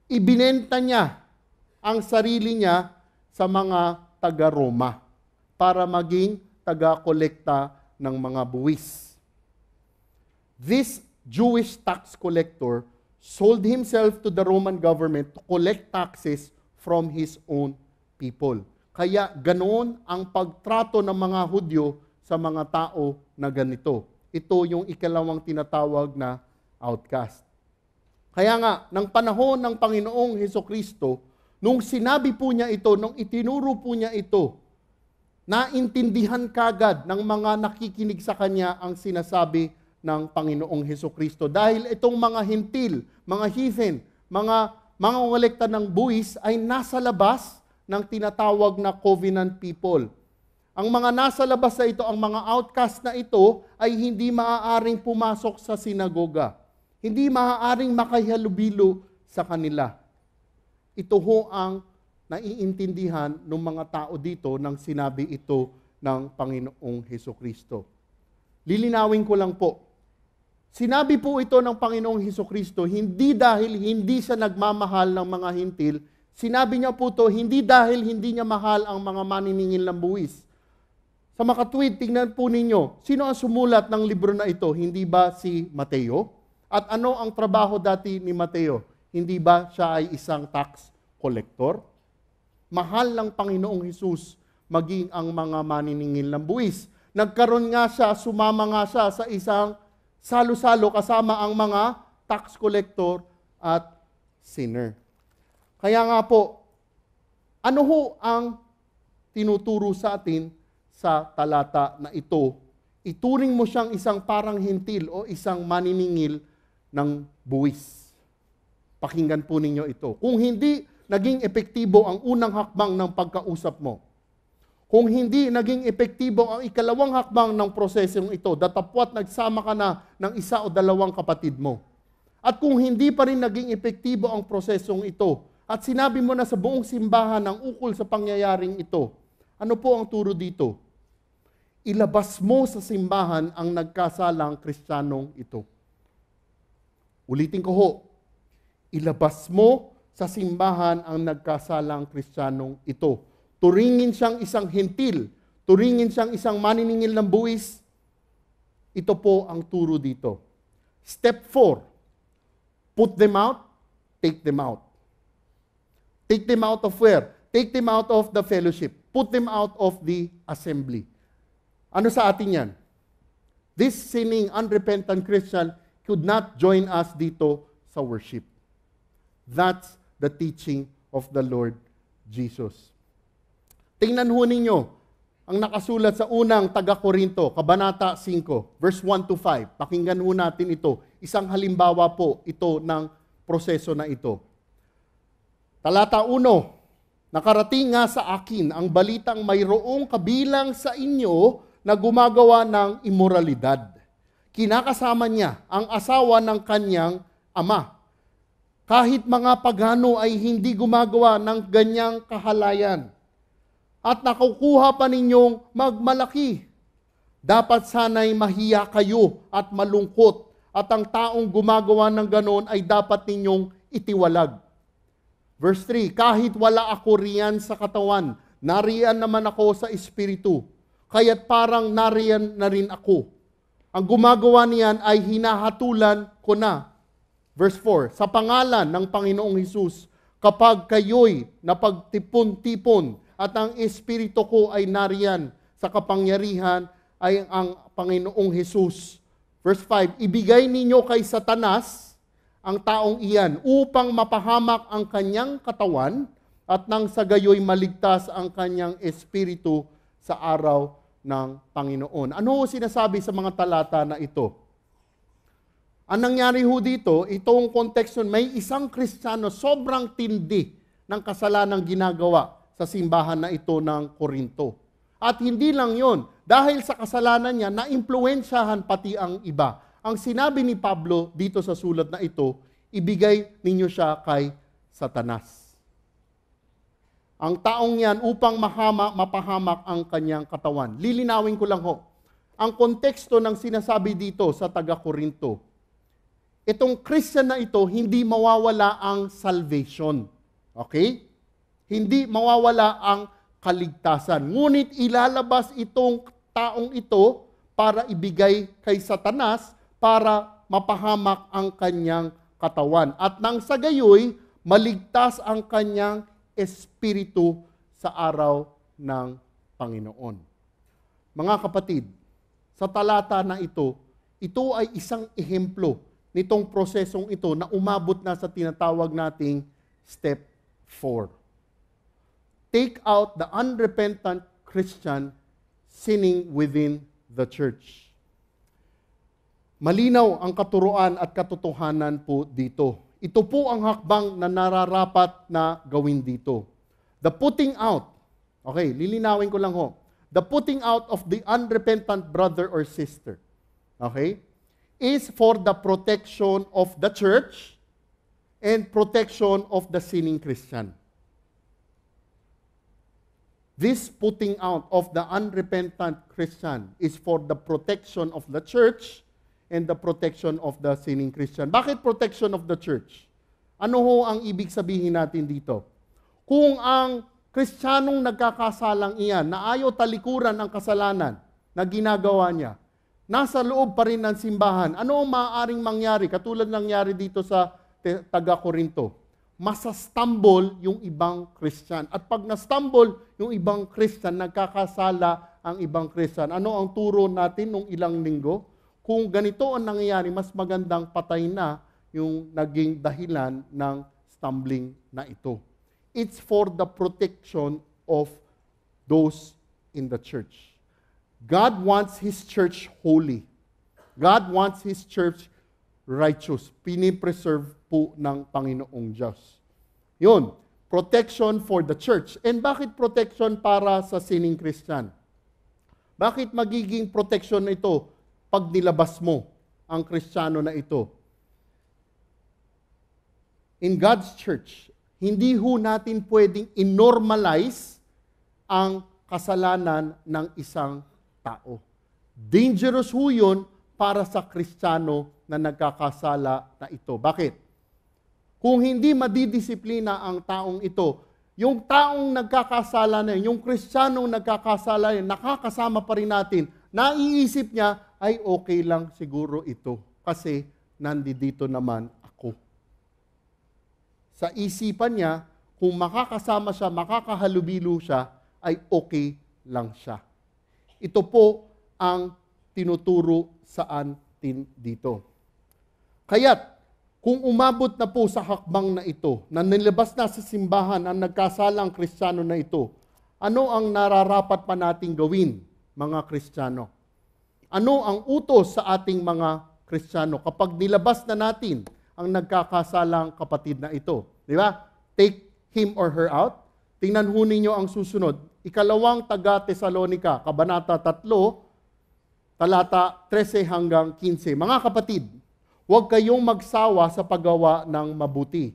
Ibinenta niya ang sarili niya sa mga taga-Roma para maging taga-kolekta ng mga buwis. This Jewish tax collector sold himself to the Roman government to collect taxes from his own people. Kaya ganoon ang pagtrato ng mga Hudyo sa mga tao na ganito. Ito yung ikalawang tinatawag na outcast. Kaya nga, ng panahon ng Panginoong Hesukristo, nung sinabi po niya ito, nung itinuro po niya ito, naintindihan kagad ng mga nakikinig sa Kanya ang sinasabi ng Panginoong Hesukristo. Dahil itong mga hentil, mga heathen, mga ngolekta ng buwis ay nasa labas ng tinatawag na covenant people. Ang mga nasa labas na ito, ang mga outcast na ito, ay hindi maaaring pumasok sa sinagoga. Hindi maaaring makahalubilo sa kanila. Ito ho ang naiintindihan ng mga tao dito nang sinabi ito ng Panginoong Hesukristo. Lilinawin ko lang po. Sinabi po ito ng Panginoong Hesukristo, hindi dahil hindi siya nagmamahal ng mga hintil. Sinabi niya po ito, hindi dahil hindi niya mahal ang mga maniningil ng buwis. Sa makatwid, tingnan po ninyo, sino ang sumulat ng libro na ito? Hindi ba si Mateo? At ano ang trabaho dati ni Mateo? Hindi ba siya ay isang tax collector? Mahal ng Panginoong Hesus maging ang mga maniningil ng buwis. Nagkaroon nga siya, sumama nga siya sa isang salo-salo kasama ang mga tax collector at sinner. Kaya nga po, ano ho ang tinuturo sa atin sa talata na ito? Ituring mo siyang isang parang hentil o isang maniningil ng buwis. Pakinggan po ninyo ito. Kung hindi naging epektibo ang unang hakbang ng pagkausap mo, kung hindi naging epektibo ang ikalawang hakbang ng prosesong ito, datapwat nagsama ka na ng isa o dalawang kapatid mo, at kung hindi pa rin naging epektibo ang prosesong ito, at sinabi mo na sa buong simbahan ang ukol sa pangyayaring ito, ano po ang turo dito? Ilabas mo sa simbahan ang nagkasalang Kristiyanong ito. Ulitin ko ho, ilabas mo sa simbahan ang nagkasalang Kristiyanong ito. Turingin siyang isang hentil, turingin siyang isang maniningil ng buwis. Ito po ang turo dito. Step 4, put them out, take them out. Take them out of where? Take them out of the fellowship. Put them out of the assembly. Ano sa atin yan? This sinning, unrepentant Christian could not join us dito sa worship. That's the teaching of the Lord Jesus. Tingnan ho ninyo ang nakasulat sa unang taga-Korinto, Kabanata 5, verse 1 to 5. Pakinggan ho natin ito. Isang halimbawa po ito ng proseso na ito. Talata 1, nakarating nga sa akin ang balitang mayroong kabilang sa inyo na gumagawa ng imoralidad. Kinakasama niya ang asawa ng kanyang ama. Kahit mga pagano ay hindi gumagawa ng ganyang kahalayan. At nakukuha pa ninyong magmalaki. Dapat sana'y mahiya kayo at malungkot. At ang taong gumagawa ng ganon ay dapat ninyong itiwalag. Verse 3, kahit wala ako riyan sa katawan, nariyan naman ako sa espiritu. Kaya't parang nariyan na rin ako. Ang gumagawa niyan ay hinahatulan ko na. Verse 4, sa pangalan ng Panginoong Hesus, kapag kayo'y napagtipon-tipon at ang Espiritu ko ay nariyan sa kapangyarihan ay ang Panginoong Hesus. Verse 5, ibigay ninyo kay Satanas ang taong iyan upang mapahamak ang kanyang katawan at nang sa gayoy maligtas ang kanyang espiritu sa araw ng Panginoon. Ano sinasabi sa mga talata na ito? Ang nangyari ho dito, itong konteksto, may isang Kristiyano sobrang tindi ng kasalanang ginagawa sa simbahan na ito ng Korinto. At hindi lang yon, dahil sa kasalanan niya, naimpluwensyahan pati ang iba. Ang sinabi ni Pablo dito sa sulat na ito, ibigay ninyo siya kay Satanas. Ang taong yan upang mapahamak ang kanyang katawan. Lilinawin ko lang ho. Ang konteksto ng sinasabi dito sa taga-Korinto, itong Christian na ito, hindi mawawala ang salvation. Okay? Hindi mawawala ang kaligtasan. Ngunit ilalabas itong taong ito para ibigay kay Satanas para mapahamak ang kanyang katawan. At nang sa gayoy, maligtas ang kanyang espiritu sa araw ng Panginoon. Mga kapatid, sa talata na ito ay isang ehemplo nitong prosesong ito na umabot na sa tinatawag nating step 4. Take out the unrepentant Christian sinning within the church. Malinaw ang katuruan at katotohanan po dito. Ito po ang hakbang na nararapat na gawin dito. The putting out, okay, lilinawin ko lang ho. The putting out of the unrepentant brother or sister, okay, is for the protection of the church and protection of the sinning Christian. This putting out of the unrepentant Christian is for the protection of the church and the protection of the sinning Christian. Bakit protection of the church? Ano ho ang ibig sabihin natin dito? Kung ang Kristiyanong nagkakasalang iyan na ayaw talikuran ang kasalanan na ginagawa niya, nasa loob pa rin ng simbahan, ano ang maaaring mangyari? Katulad nangyari dito sa taga-Korinto. Masastumble yung ibang Christian. At pag na-stumble yung ibang Christian, nagkakasala ang ibang Christian. Ano ang turo natin nung ilang linggo? Kung ganito ang nangyayari, mas magandang patay na yung naging dahilan ng stumbling na ito. It's for the protection of those in the church. God wants His church holy. God wants His church righteous. Pinipreserve po ng Panginoong Diyos. Yun, protection for the church. And bakit protection para sa sinning Christian? Bakit magiging protection na ito pag nilabas mo ang Kristiyano na ito? In God's church, hindi ho natin pwedeng inormalize ang kasalanan ng isang tao. Dangerous ho yun para sa Kristiyano na nagkakasala na ito. Bakit? Kung hindi madidisiplina ang taong ito, yung taong nagkakasala na yun, yung Kristiyanong nagkakasala yun, nakakasama pa rin natin, naiisip niya, ay okay lang siguro ito kasi nandito naman ako. Sa isipan niya, kung makakasama siya, makakahalubilo siya, ay okay lang siya. Ito po ang tinuturo sa atin dito. Kaya't, kung umabot na po sa hakbang na ito, na nilabas na sa simbahan ang nagkasalang Kristiyano na ito, ano ang nararapat pa nating gawin, mga Kristiyano? Ano ang utos sa ating mga Kristiyano kapag nilabas na natin ang nagkakasalang kapatid na ito? Di ba? Take him or her out. Tingnan ho ninyo ang susunod. Ikalawang taga-Tesalonica, Kabanata 3, talata 13 hanggang 15. Mga kapatid, huwag kayong magsawa sa paggawa ng mabuti.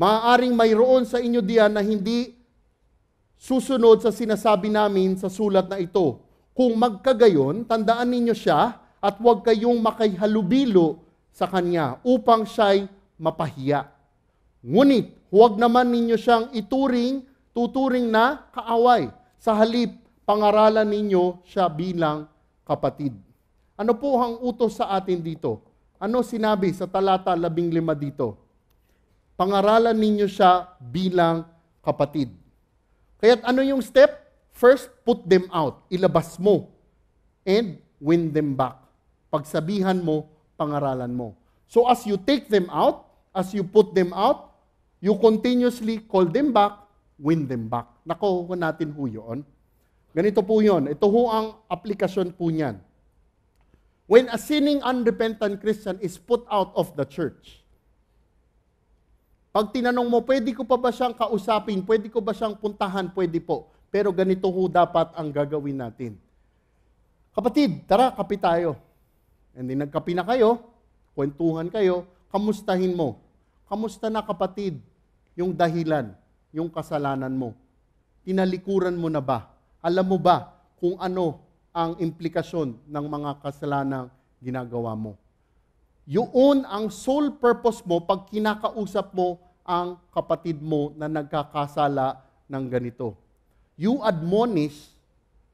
Maaaring mayroon sa inyo diyan na hindi susunod sa sinasabi namin sa sulat na ito. Kung magkagayon, tandaan ninyo siya at huwag kayong makihalubilo sa kanya upang siya'y mapahiya. Ngunit, huwag naman ninyo siyang tuturing na kaaway. Sa halip, pangaralan ninyo siya bilang kapatid. Ano po ang utos sa atin dito? Ano sinabi sa talata 15 dito? Pangaralan ninyo siya bilang kapatid. Kaya't ano yung step? First, put them out. Ilabas mo. And win them back. Pagsabihan mo, pangaralan mo. So as you take them out, as you put them out, you continuously call them back, win them back. Nakuha natin po yun. Ganito po yun. Ito ho ang aplikasyon po niyan. When a sinning, unrepentant Christian is put out of the church, pag tinanong mo, pwede ko pa ba siyang kausapin? Pwede ko ba siyang puntahan? Pwede po. Pero ganito ho dapat ang gagawin natin. Kapatid, tara, kape tayo. And then nagkape na kayo, kwentuhan kayo, kamustahin mo. Kamusta na kapatid? Yung dahilan, yung kasalanan mo. Tinalikuran mo na ba? Alam mo ba kung ano ang implikasyon ng mga kasalanang ginagawa mo? Yun ang sole purpose mo pag kinakausap mo ang kapatid mo na nagkakasala ng ganito. You admonish,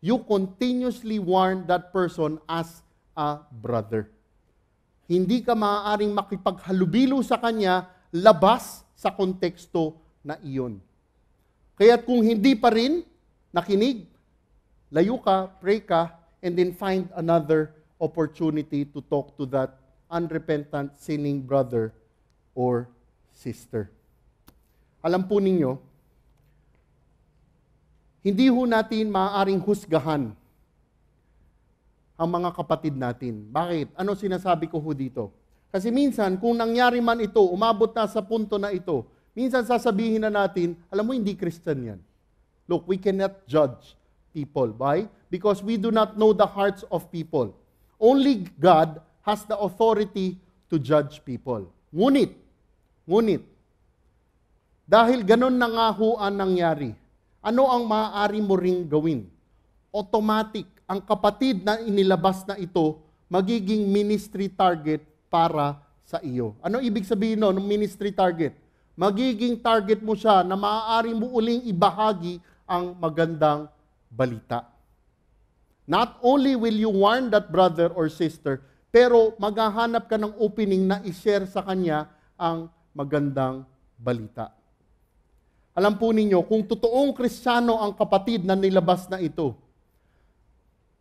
you continuously warn that person as a brother. Hindi ka maaaring makipaghalubilo sa kanya labas sa konteksto na iyon. Kaya't kung hindi pa rin nakinig, layo ka, pray ka, and then find another opportunity to talk to that unrepentant, sinning brother or sister. Alam po ninyo, hindi ho natin maaaring husgahan ang mga kapatid natin. Bakit? Ano sinasabi ko ho dito? Kasi minsan, kung nangyari man ito, umabot na sa punto na ito, minsan sasabihin na natin, alam mo, hindi Christian yan. Look, we cannot judge people. Why? Because we do not know the hearts of people. Only God has the authority to judge people. Ngunit, dahil ganun na nga ho ang nangyari, ano ang maaari mo ring gawin? Automatic, ang kapatid na inilabas na ito, magiging ministry target para sa iyo. Ano ibig sabihin ng ministry target? Magiging target mo siya na maaari mo uling ibahagi ang magandang balita. Not only will you warn that brother or sister, pero maghahanap ka ng opening na i-share sa kanya ang magandang balita. Alam po ninyo, kung totoong Kristiyano ang kapatid na nilabas na ito,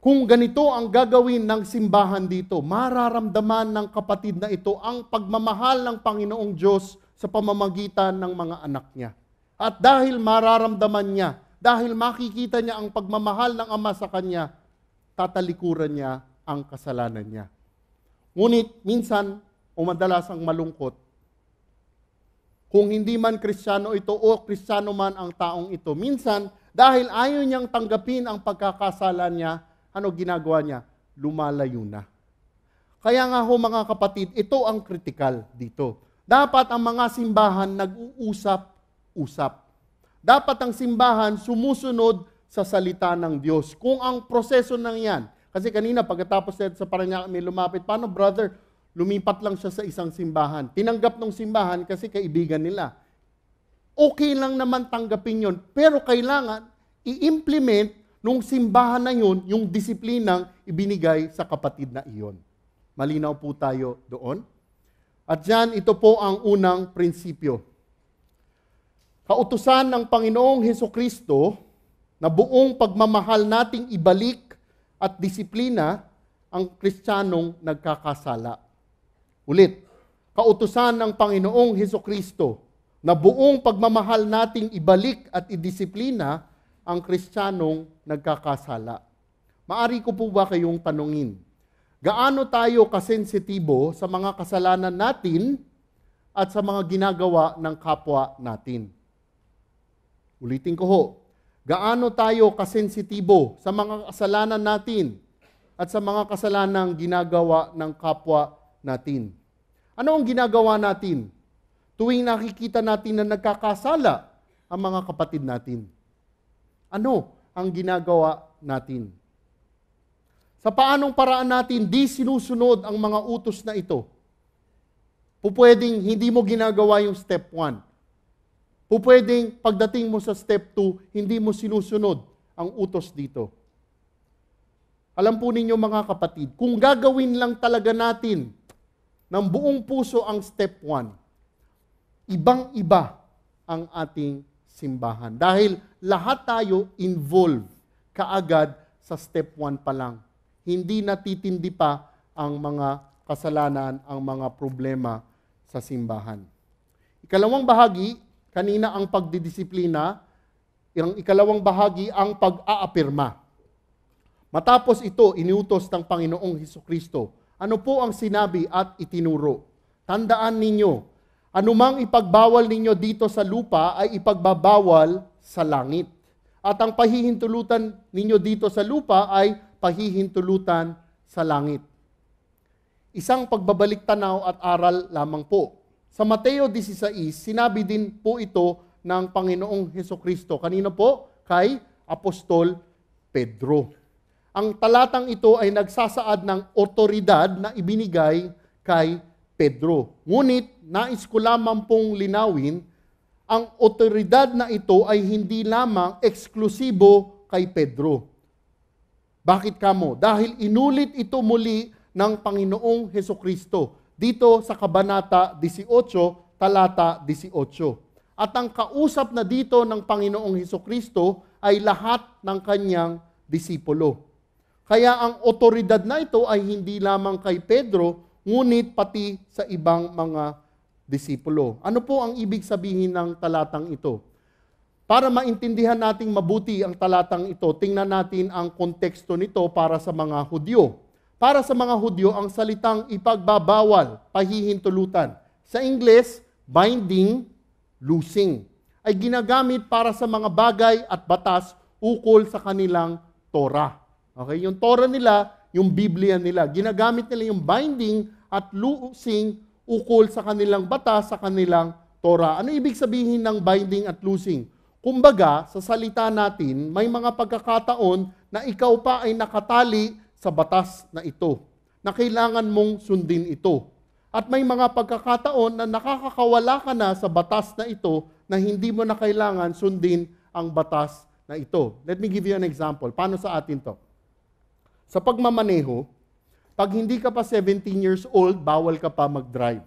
kung ganito ang gagawin ng simbahan dito, mararamdaman ng kapatid na ito ang pagmamahal ng Panginoong Diyos sa pamamagitan ng mga anak niya. At dahil mararamdaman niya, dahil makikita niya ang pagmamahal ng Ama sa kanya, tatalikuran niya ang kasalanan niya. Ngunit minsan, o madalasang malungkot, kung hindi man Kristiyano ito o Kristiyano man ang taong ito, minsan, dahil ayaw niyang tanggapin ang pagkakasala niya, ano ginagawa niya? Lumalayo na. Kaya nga ho mga kapatid, ito ang kritikal dito. Dapat ang mga simbahan nag-uusap-usap. Dapat ang simbahan sumusunod sa salita ng Diyos. Kung ang proseso ng yan, kasi kanina pagkatapos sa Parañaque may lumapit, paano brother? Lumipat lang siya sa isang simbahan. Tinanggap ng simbahan kasi kaibigan nila. Okay lang naman tanggapin yon, pero kailangan i-implement nung simbahan na yun yung disiplinang ibinigay sa kapatid na iyon. Malinaw po tayo doon. At yan, ito po ang unang prinsipyo. Kautusan ng Panginoong Hesukristo na buong pagmamahal nating ibalik at disiplina ang Kristiyanong nagkakasala. Ulit, kautusan ng Panginoong Hesukristo na buong pagmamahal nating ibalik at idisiplina ang Kristiyanong nagkakasala. Maari ko po ba kayong tanungin, gaano tayo kasensitibo sa mga kasalanan natin at sa mga ginagawa ng kapwa natin? Ulitin ko ho, gaano tayo kasensitibo sa mga kasalanan natin at sa mga kasalanang ginagawa ng kapwa natin? Ano ang ginagawa natin tuwing nakikita natin na nagkakasala ang mga kapatid natin? Ano ang ginagawa natin? Sa paanong paraan natin di sinusunod ang mga utos na ito? Pupwedeng hindi mo ginagawa yung step 1. Pupwedeng pagdating mo sa step 2, hindi mo sinusunod ang utos dito. Alam po ninyo mga kapatid, kung gagawin lang talaga natin ng buong puso ang step 1, ibang-iba ang ating simbahan. Dahil lahat tayo involved kaagad sa step 1 pa lang. Hindi natitindi pa ang mga kasalanan, ang mga problema sa simbahan. Ikalawang bahagi, kanina ang pagdidisiplina, ang ikalawang bahagi ang pag-aapirma. Matapos ito, iniutos ng Panginoong Hesukristo. Ano po ang sinabi at itinuro? Tandaan ninyo, anumang ipagbawal ninyo dito sa lupa ay ipagbabawal sa langit. At ang pahihintulutan ninyo dito sa lupa ay pahihintulutan sa langit. Isang pagbabalik tanaw at aral lamang po. Sa Mateo 16, sinabi din po ito ng Panginoong Hesukristo. Kanino po? Kay Apostol Pedro. Ang talatang ito ay nagsasaad ng otoridad na ibinigay kay Pedro. Ngunit, nais ko lamang pong linawin, ang otoridad na ito ay hindi lamang eksklusibo kay Pedro. Bakit kamo? Dahil inulit ito muli ng Panginoong Hesukristo dito sa Kabanata 18, talata 18. At ang kausap na dito ng Panginoong Hesukristo ay lahat ng kanyang disipulo. Kaya ang otoridad na ito ay hindi lamang kay Pedro, ngunit pati sa ibang mga disipulo. Ano po ang ibig sabihin ng talatang ito? Para maintindihan nating mabuti ang talatang ito, tingnan natin ang konteksto nito para sa mga Hudyo. Para sa mga Hudyo, ang salitang ipagbabawal, pahihintulutan. Sa Ingles, binding, loosing, ay ginagamit para sa mga bagay at batas ukol sa kanilang Torah. Okay, yung Torah nila, yung Biblia nila, ginagamit nila yung binding at loosing ukol sa kanilang batas, sa kanilang Torah. Ano ibig sabihin ng binding at loosing? Kumbaga, sa salita natin, may mga pagkakataon na ikaw pa ay nakatali sa batas na ito, na kailangan mong sundin ito. At may mga pagkakataon na nakakakawala ka na sa batas na ito na hindi mo na kailangan sundin ang batas na ito. Let me give you an example. Paano sa atin to? Sa pagmamaneho, pag hindi ka pa 17 years old, bawal ka pa mag-drive.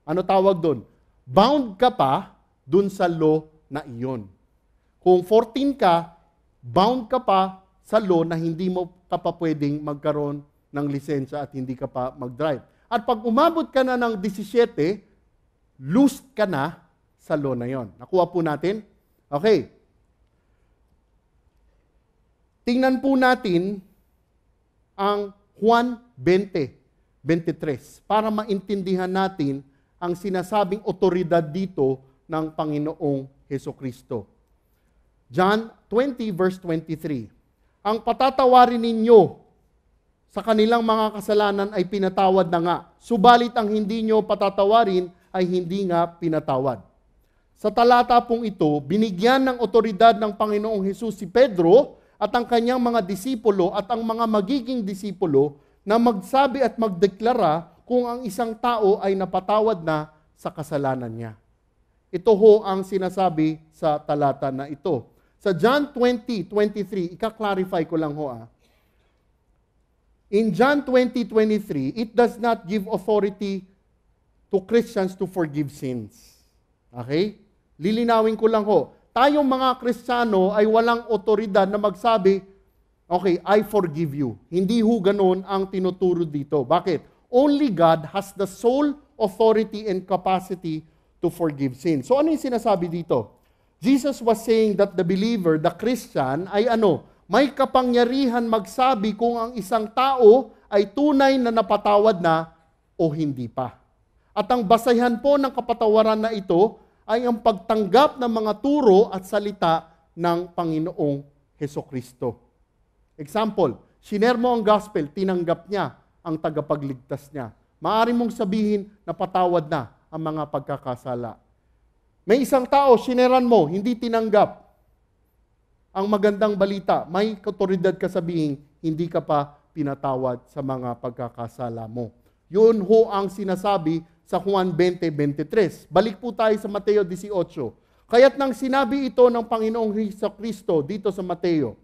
Ano tawag doon? Bound ka pa doon sa law na iyon. Kung 14 ka, bound ka pa sa law na hindi mo ka pa pwedeng magkaroon ng lisensya at hindi ka pa mag-drive. At pag umabot ka na ng 17, loosed ka na sa law na yon. Nakuha po natin? Okay. Tingnan po natin ang Juan 20:23 para maintindihan natin ang sinasabing otoridad dito ng Panginoong Hesukristo. John 20 verse 23. Ang patatawarin ninyo sa kanilang mga kasalanan ay pinatawad na nga. Subalit ang hindi nyo patatawarin ay hindi nga pinatawad. Sa talata pong ito, binigyan ng otoridad ng Panginoong Hesus si Pedro at ang kanyang mga disipulo at ang mga magiging disipulo na magsabi at magdeklara kung ang isang tao ay napatawad na sa kasalanan niya. Ito ho ang sinasabi sa talata na ito. Sa John 20:23, ika-clarify ko lang ho . In John 20:23, it does not give authority to Christians to forgive sins. Okay? Lilinawin ko lang ho. Tayong mga Kristiyano ay walang otoridad na magsabi, okay, I forgive you. Hindi ho ganun ang tinuturo dito. Bakit? Only God has the sole authority and capacity to forgive sin. So ano yung sinasabi dito? Jesus was saying that the believer, the Christian, ay may kapangyarihan magsabi kung ang isang tao ay tunay na napatawad na o hindi pa. At ang basehan po ng kapatawaran na ito ay ang pagtanggap ng mga turo at salita ng Panginoong Hesukristo. Example, shiner mo ang gospel, tinanggap niya ang tagapagligtas niya. Maaari mong sabihin na patawad na ang mga pagkakasala. May isang tao, shineran mo, hindi tinanggap ang magandang balita. May otoridad ka sabihin, hindi ka pa pinatawad sa mga pagkakasala mo. Yun ho ang sinasabi sa Juan 20:23. Balik po tayo sa Mateo 18. Kaya't nang sinabi ito ng Panginoong Hesukristo dito sa Mateo,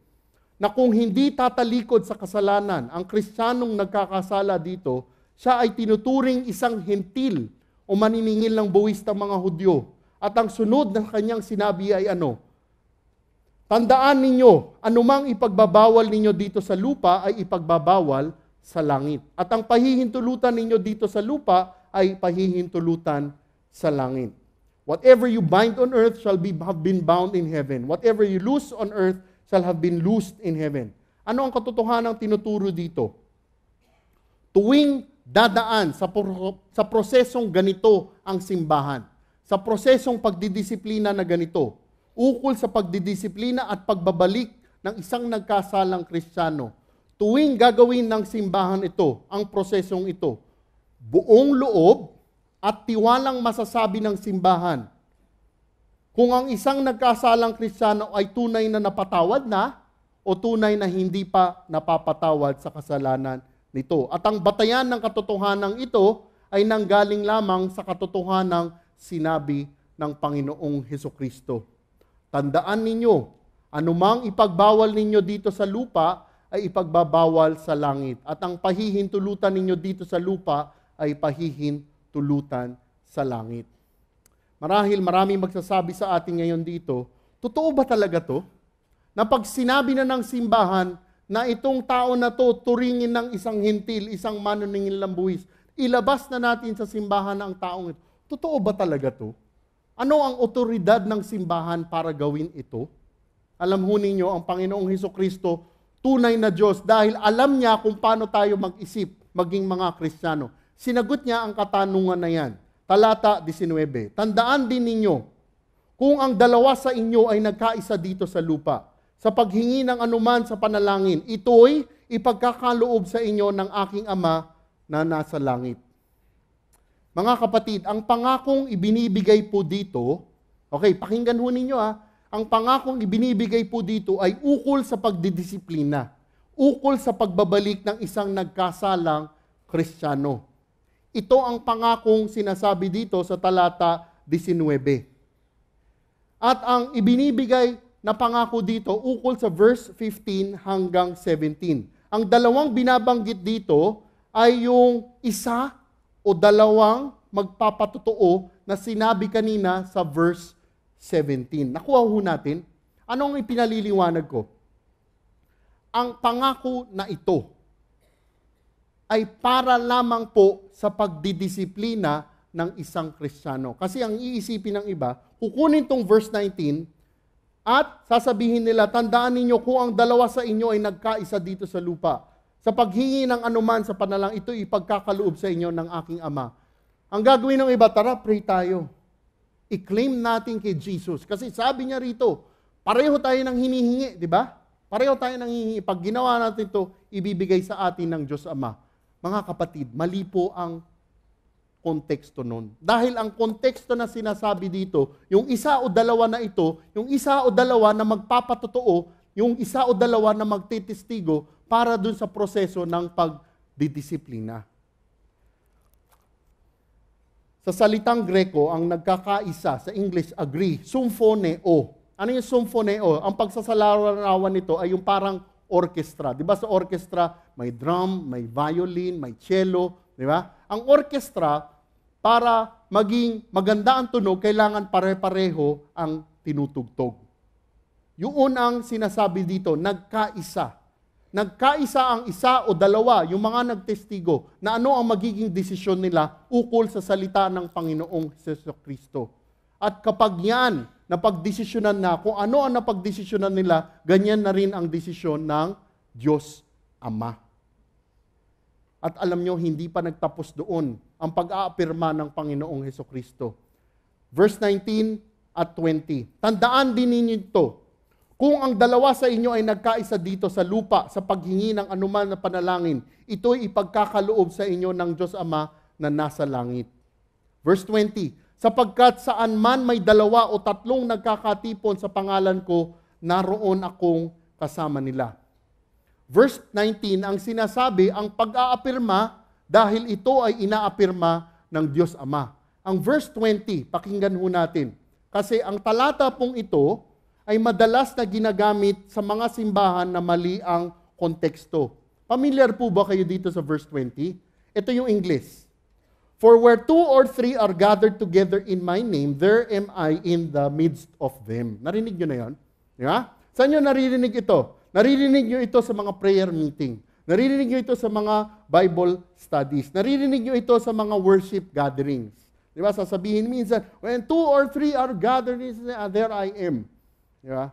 na kung hindi tatalikod sa kasalanan, ang Kristiyanong nagkakasala dito, siya ay tinuturing isang hentil o maniningil ng buwis ng mga Hudyo. At ang sunod na kanyang sinabi ay ano? Tandaan ninyo, anumang ipagbabawal ninyo dito sa lupa ay ipagbabawal sa langit. At ang pahihintulutan ninyo dito sa lupa ay pahihintulutan sa langit. Whatever you bind on earth shall have been bound in heaven. Whatever you loose on earth shall have been loosed in heaven. Ano ang katotohanan ng tinuturo dito? Tuwing dadaan sa prosesong ganito ang simbahan, sa prosesong pagdidisiplina na ganito, ukol sa pagdidisiplina at pagbabalik ng isang nagkasalang Kristiyano, tuwing gagawin ng simbahan ito, ang prosesong ito, buong loob at tiwalang masasabi ng simbahan, kung ang isang nagkasalang Kristiyano ay tunay na napatawad na o tunay na hindi pa napapatawad sa kasalanan nito. At ang batayan ng katotohanan ito ay nanggaling lamang sa katotohanan sinabi ng Panginoong Hesukristo. Tandaan ninyo, anumang ipagbawal ninyo dito sa lupa ay ipagbabawal sa langit. At ang pahihintulutan ninyo dito sa lupa ay pahihintulutan sa langit. Marahil maraming magsasabi sa atin ngayon dito, totoo ba talaga to? Na pag sinabi na ng simbahan na itong tao na to turingin ng isang hentil, isang manuningil ng buwis, ilabas na natin sa simbahan ang taong ito. Totoo ba talaga to? Ano ang otoridad ng simbahan para gawin ito? Alam ho ninyo, ang Panginoong Hesukristo, tunay na Diyos dahil alam niya kung paano tayo mag-isip, maging mga Kristiyano. Sinagot niya ang katanungan na yan. Talata 19. Tandaan din ninyo, kung ang dalawa sa inyo ay nagkaisa dito sa lupa, sa paghingi ng anuman sa panalangin, ito'y ipagkakaloob sa inyo ng aking Ama na nasa langit. Mga kapatid, ang pangakong ibinibigay po dito, okay, pakinggan ho ninyo ang pangakong ibinibigay po dito ay ukol sa pagdidisiplina, ukol sa pagbabalik ng isang nagkasalang Kristiyano. Ito ang pangakong sinasabi dito sa talata 19. At ang ibinibigay na pangako dito ukol sa verse 15 hanggang 17. Ang dalawang binabanggit dito ay yung isa o dalawang magpapatotoo na sinabi kanina sa verse 17. Nakuha ho natin. Anong ipinaliliwanag ko? Ang pangako na ito ay para lamang po sa pagdidisiplina ng isang Kristiyano. Kasi ang iisipin ng iba, kukunin tong verse 19 at sasabihin nila, tandaan ninyo kung ang dalawa sa inyo ay nagkaisa dito sa lupa. Sa paghingi ng anuman sa panalang, ito ipagkakaloob sa inyo ng aking Ama. Ang gagawin ng iba, tara, pray tayo. I-claim natin kay Jesus. Kasi sabi niya rito, pareho tayo ng hinihingi, di ba? Pareho tayo ng hinihingi. Pag ginawa natin ito, ibibigay sa atin ng Diyos Ama. Mga kapatid, mali po ang konteksto nun. Dahil ang konteksto na sinasabi dito, yung isa o dalawa na ito, yung isa o dalawa na magpapatotoo, yung isa o dalawa na magtitestigo para dun sa proseso ng pagdidisiplina. Sa salitang Greko, ang nagkakaisa, sa English, agree, symphoneo. Ano yung symphoneo? Ang pagsasalarawan nito ay yung parang orchestra. Di ba sa orchestra, may drum, may violin, may cello, di ba? Ang orchestra, para maging maganda ang tunog, kailangan pare-pareho ang tinutugtog. Yun ang sinasabi dito, nagkaisa. Nagkaisa ang isa o dalawa, yung mga nagtestigo, na ano ang magiging desisyon nila ukol sa salita ng Panginoong Jesucristo. At kapag yan, napagdesisyonan na, kung ano ang napagdesisyonan nila, ganyan na rin ang desisyon ng Diyos Ama. At alam nyo, hindi pa nagtapos doon ang pag-aapirma ng Panginoong Hesukristo. Verse 19 at 20. Tandaan din ninyo ito, kung ang dalawa sa inyo ay nagkaisa dito sa lupa sa paghingi ng anuman na panalangin, ito'y ipagkakaloob sa inyo ng Diyos Ama na nasa langit. Verse 20. Sapagkat saan man may dalawa o tatlong nagkakatipon sa pangalan ko, naroon akong kasama nila. Verse 19, ang sinasabi, ang pag-aapirma, dahil ito ay inaapirma ng Diyos Ama. Ang verse 20, pakinggan ho natin. Kasi ang talata pong ito ay madalas na ginagamit sa mga simbahan na mali ang konteksto. Familiar po ba kayo dito sa verse 20? Ito yung English. For where 2 or 3 are gathered together in my name, there am I in the midst of them. Narinig nyo na yun? Di ba? Saan nyo naririnig ito? Naririnig nyo ito sa mga prayer meeting. Naririnig nyo ito sa mga Bible studies. Naririnig nyo ito sa mga worship gatherings. Di ba? Sasabihin minsan, when 2 or 3 are gathered, there I am. Di ba?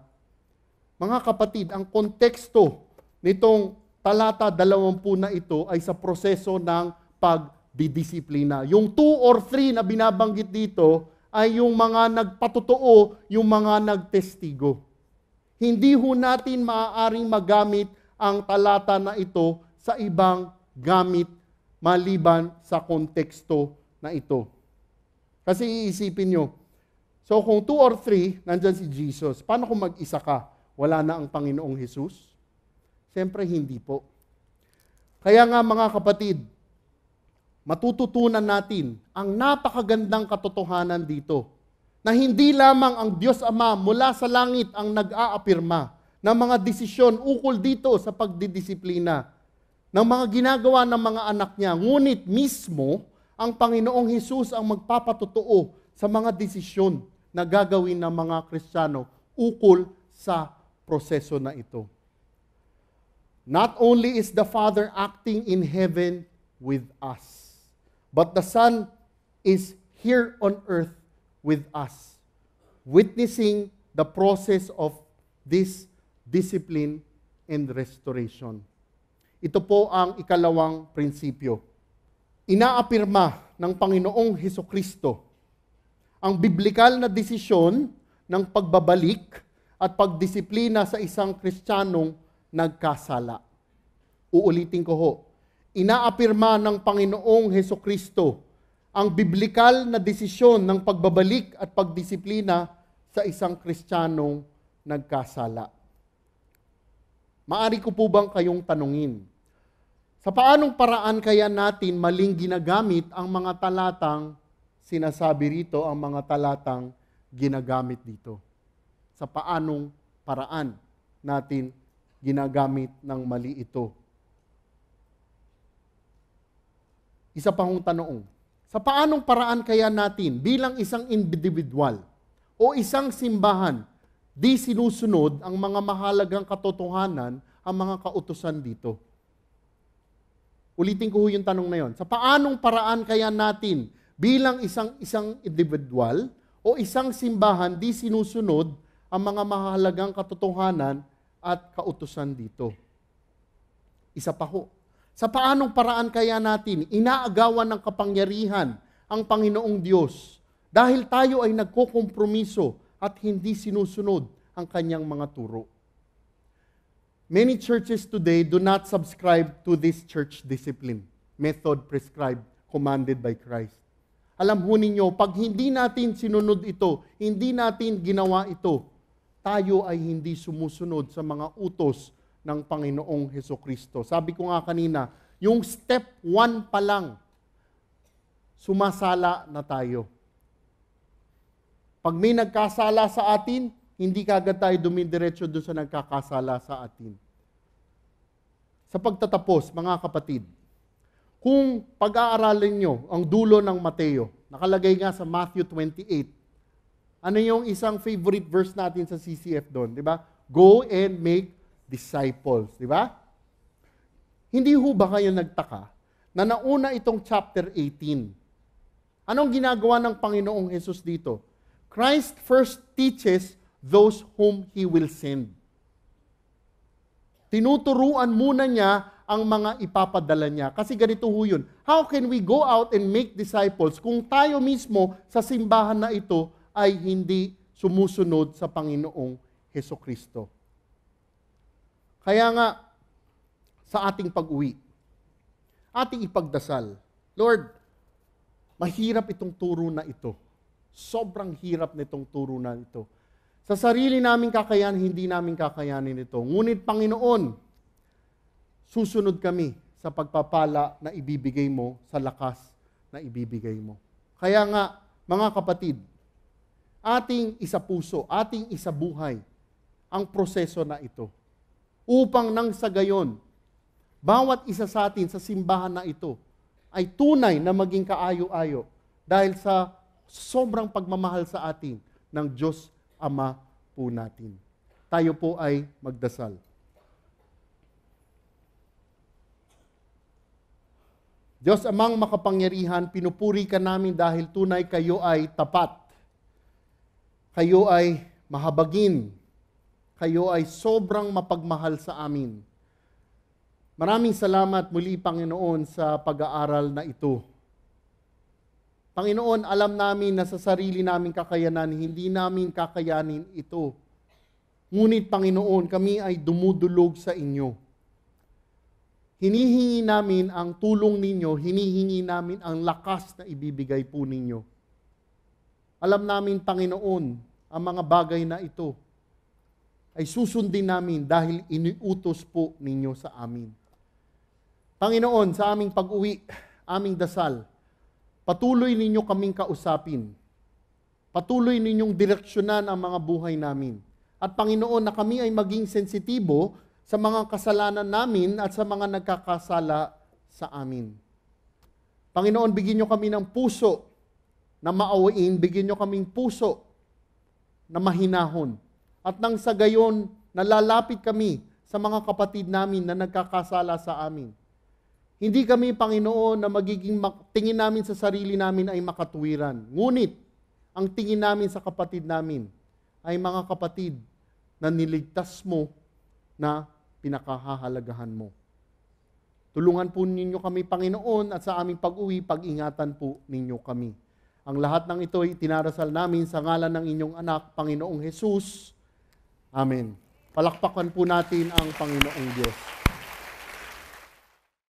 Mga kapatid, ang konteksto nitong talata 20 na ito ay sa proseso ng pagdidisiplina. Yung 2 or 3 na binabanggit dito ay yung mga nagpatotoo, yung mga nagtestigo. Hindi ho natin maaaring magamit ang talata na ito sa ibang gamit maliban sa konteksto na ito. Kasi iisipin nyo, so kung 2 or 3, nandyan si Jesus, paano kung mag-isa ka? Wala na ang Panginoong Jesus? Siyempre hindi po. Kaya nga mga kapatid, matututunan natin ang napakagandang katotohanan dito na hindi lamang ang Diyos Ama mula sa langit ang nag-aapirma ng mga desisyon ukol dito sa pagdidisiplina ng mga ginagawa ng mga anak niya, ngunit mismo ang Panginoong Hesus ang magpapatotoo sa mga desisyon na gagawin ng mga Kristiyano ukol sa proseso na ito. Not only is the Father acting in heaven with us, but the Son is here on earth with us, witnessing the process of this discipline and restoration. Ito po ang ikalawang prinsipyo. Inaapirma ng Panginoong Hesukristo ang biblikal na desisyon ng pagbabalik at pagdisiplina sa isang Kristiyanong nagkasala. Uulitin ko ho. Inaapirma ng Panginoong Hesukristo ang biblikal na desisyon ng pagbabalik at pagdisiplina sa isang Kristiyanong nagkasala. Maari ko po bang kayong tanungin, sa paanong paraan kaya natin maling ginagamit ang mga talatang sinasabi rito, ang mga talatang ginagamit dito? Sa paanong paraan natin ginagamit ng mali ito? Isa pa hong tanong, sa paanong paraan kaya natin bilang isang individual o isang simbahan di sinusunod ang mga mahalagang katotohanan, ang mga kautusan dito? Ulitin ko yung tanong na yon. Sa paanong paraan kaya natin bilang isang individual o isang simbahan di sinusunod ang mga mahalagang katotohanan at kautusan dito? Isa pa ho. Sa paanong paraan kaya natin inaagawan ng kapangyarihan ang Panginoong Diyos dahil tayo ay nagkokompromiso at hindi sinusunod ang kanyang mga turo? Many churches today do not subscribe to this church discipline, method prescribed, commanded by Christ. Alam ho ninyo, pag hindi natin sinunod ito, hindi natin ginawa ito, tayo ay hindi sumusunod sa mga utos ng Panginoong Hesukristo. Sabi ko nga kanina, yung step 1 pa lang, sumasala na tayo. Pag may nagkasala sa atin, hindi kagad tayo dumidiretso doon sa nagkakasala sa atin. Sa pagtatapos, mga kapatid, kung pag-aaralin nyo ang dulo ng Mateo, nakalagay nga sa Matthew 28, ano yung isang favorite verse natin sa CCF doon, di ba? Go and make disciples, di ba? Hindi ho ba kayo nagtaka na nauna itong chapter 18? Anong ginagawa ng Panginoong Hesus dito? Christ first teaches those whom He will send. Tinuturuan muna niya ang mga ipapadala niya. Kasi ganito ho yun. How can we go out and make disciples kung tayo mismo sa simbahan na ito ay hindi sumusunod sa Panginoong Hesukristo? Kaya nga, sa ating pag-uwi, ating ipagdasal, Lord, mahirap itong turo na ito. Sobrang hirap nitong turo na ito. Sa sarili naming kakayanan, hindi namin kakayanin ito. Ngunit Panginoon, susunod kami sa pagpapala na ibibigay mo, sa lakas na ibibigay mo. Kaya nga, mga kapatid, ating isapuso, ating isabuhay ang proseso na ito. Upang nang sa gayon, bawat isa sa atin sa simbahan na ito ay tunay na maging kaayo-ayo dahil sa sobrang pagmamahal sa atin ng Diyos Ama po natin. Tayo po ay magdasal. Diyos Amang makapangyarihan, pinupuri ka namin dahil tunay kayo ay tapat. Kayo ay mahabagin. Kayo ay sobrang mapagmahal sa amin. Maraming salamat muli, Panginoon, sa pag-aaral na ito. Panginoon, alam namin na sa sarili naming kakayanan, hindi namin kakayanin ito. Ngunit, Panginoon, kami ay dumudulog sa inyo. Hinihingi namin ang tulong ninyo, hinihingi namin ang lakas na ibibigay po ninyo. Alam namin, Panginoon, ang mga bagay na ito ay susundin namin dahil iniutos po ninyo sa amin. Panginoon, sa aming pag-uwi, aming dasal, patuloy ninyo kaming kausapin. Patuloy ninyong direksyonan ang mga buhay namin. At Panginoon, na kami ay maging sensitibo sa mga kasalanan namin at sa mga nagkakasala sa amin. Panginoon, bigyan nyo kami ng puso na maawain, bigyan nyo kaming puso na mahinahon. At nang sa gayon, nalalapit kami sa mga kapatid namin na nagkakasala sa amin. Hindi kami, Panginoon, na magiging tingin namin sa sarili namin ay makatuwiran. Ngunit, ang tingin namin sa kapatid namin ay mga kapatid na niligtas mo na pinakahahalagahan mo. Tulungan po ninyo kami, Panginoon, at sa aming pag-uwi, pag-ingatan po ninyo kami. Ang lahat ng ito ay tinarasal namin sa ngalan ng inyong anak, Panginoong Jesus. Amen. Palakpakan po natin ang Panginoong Diyos.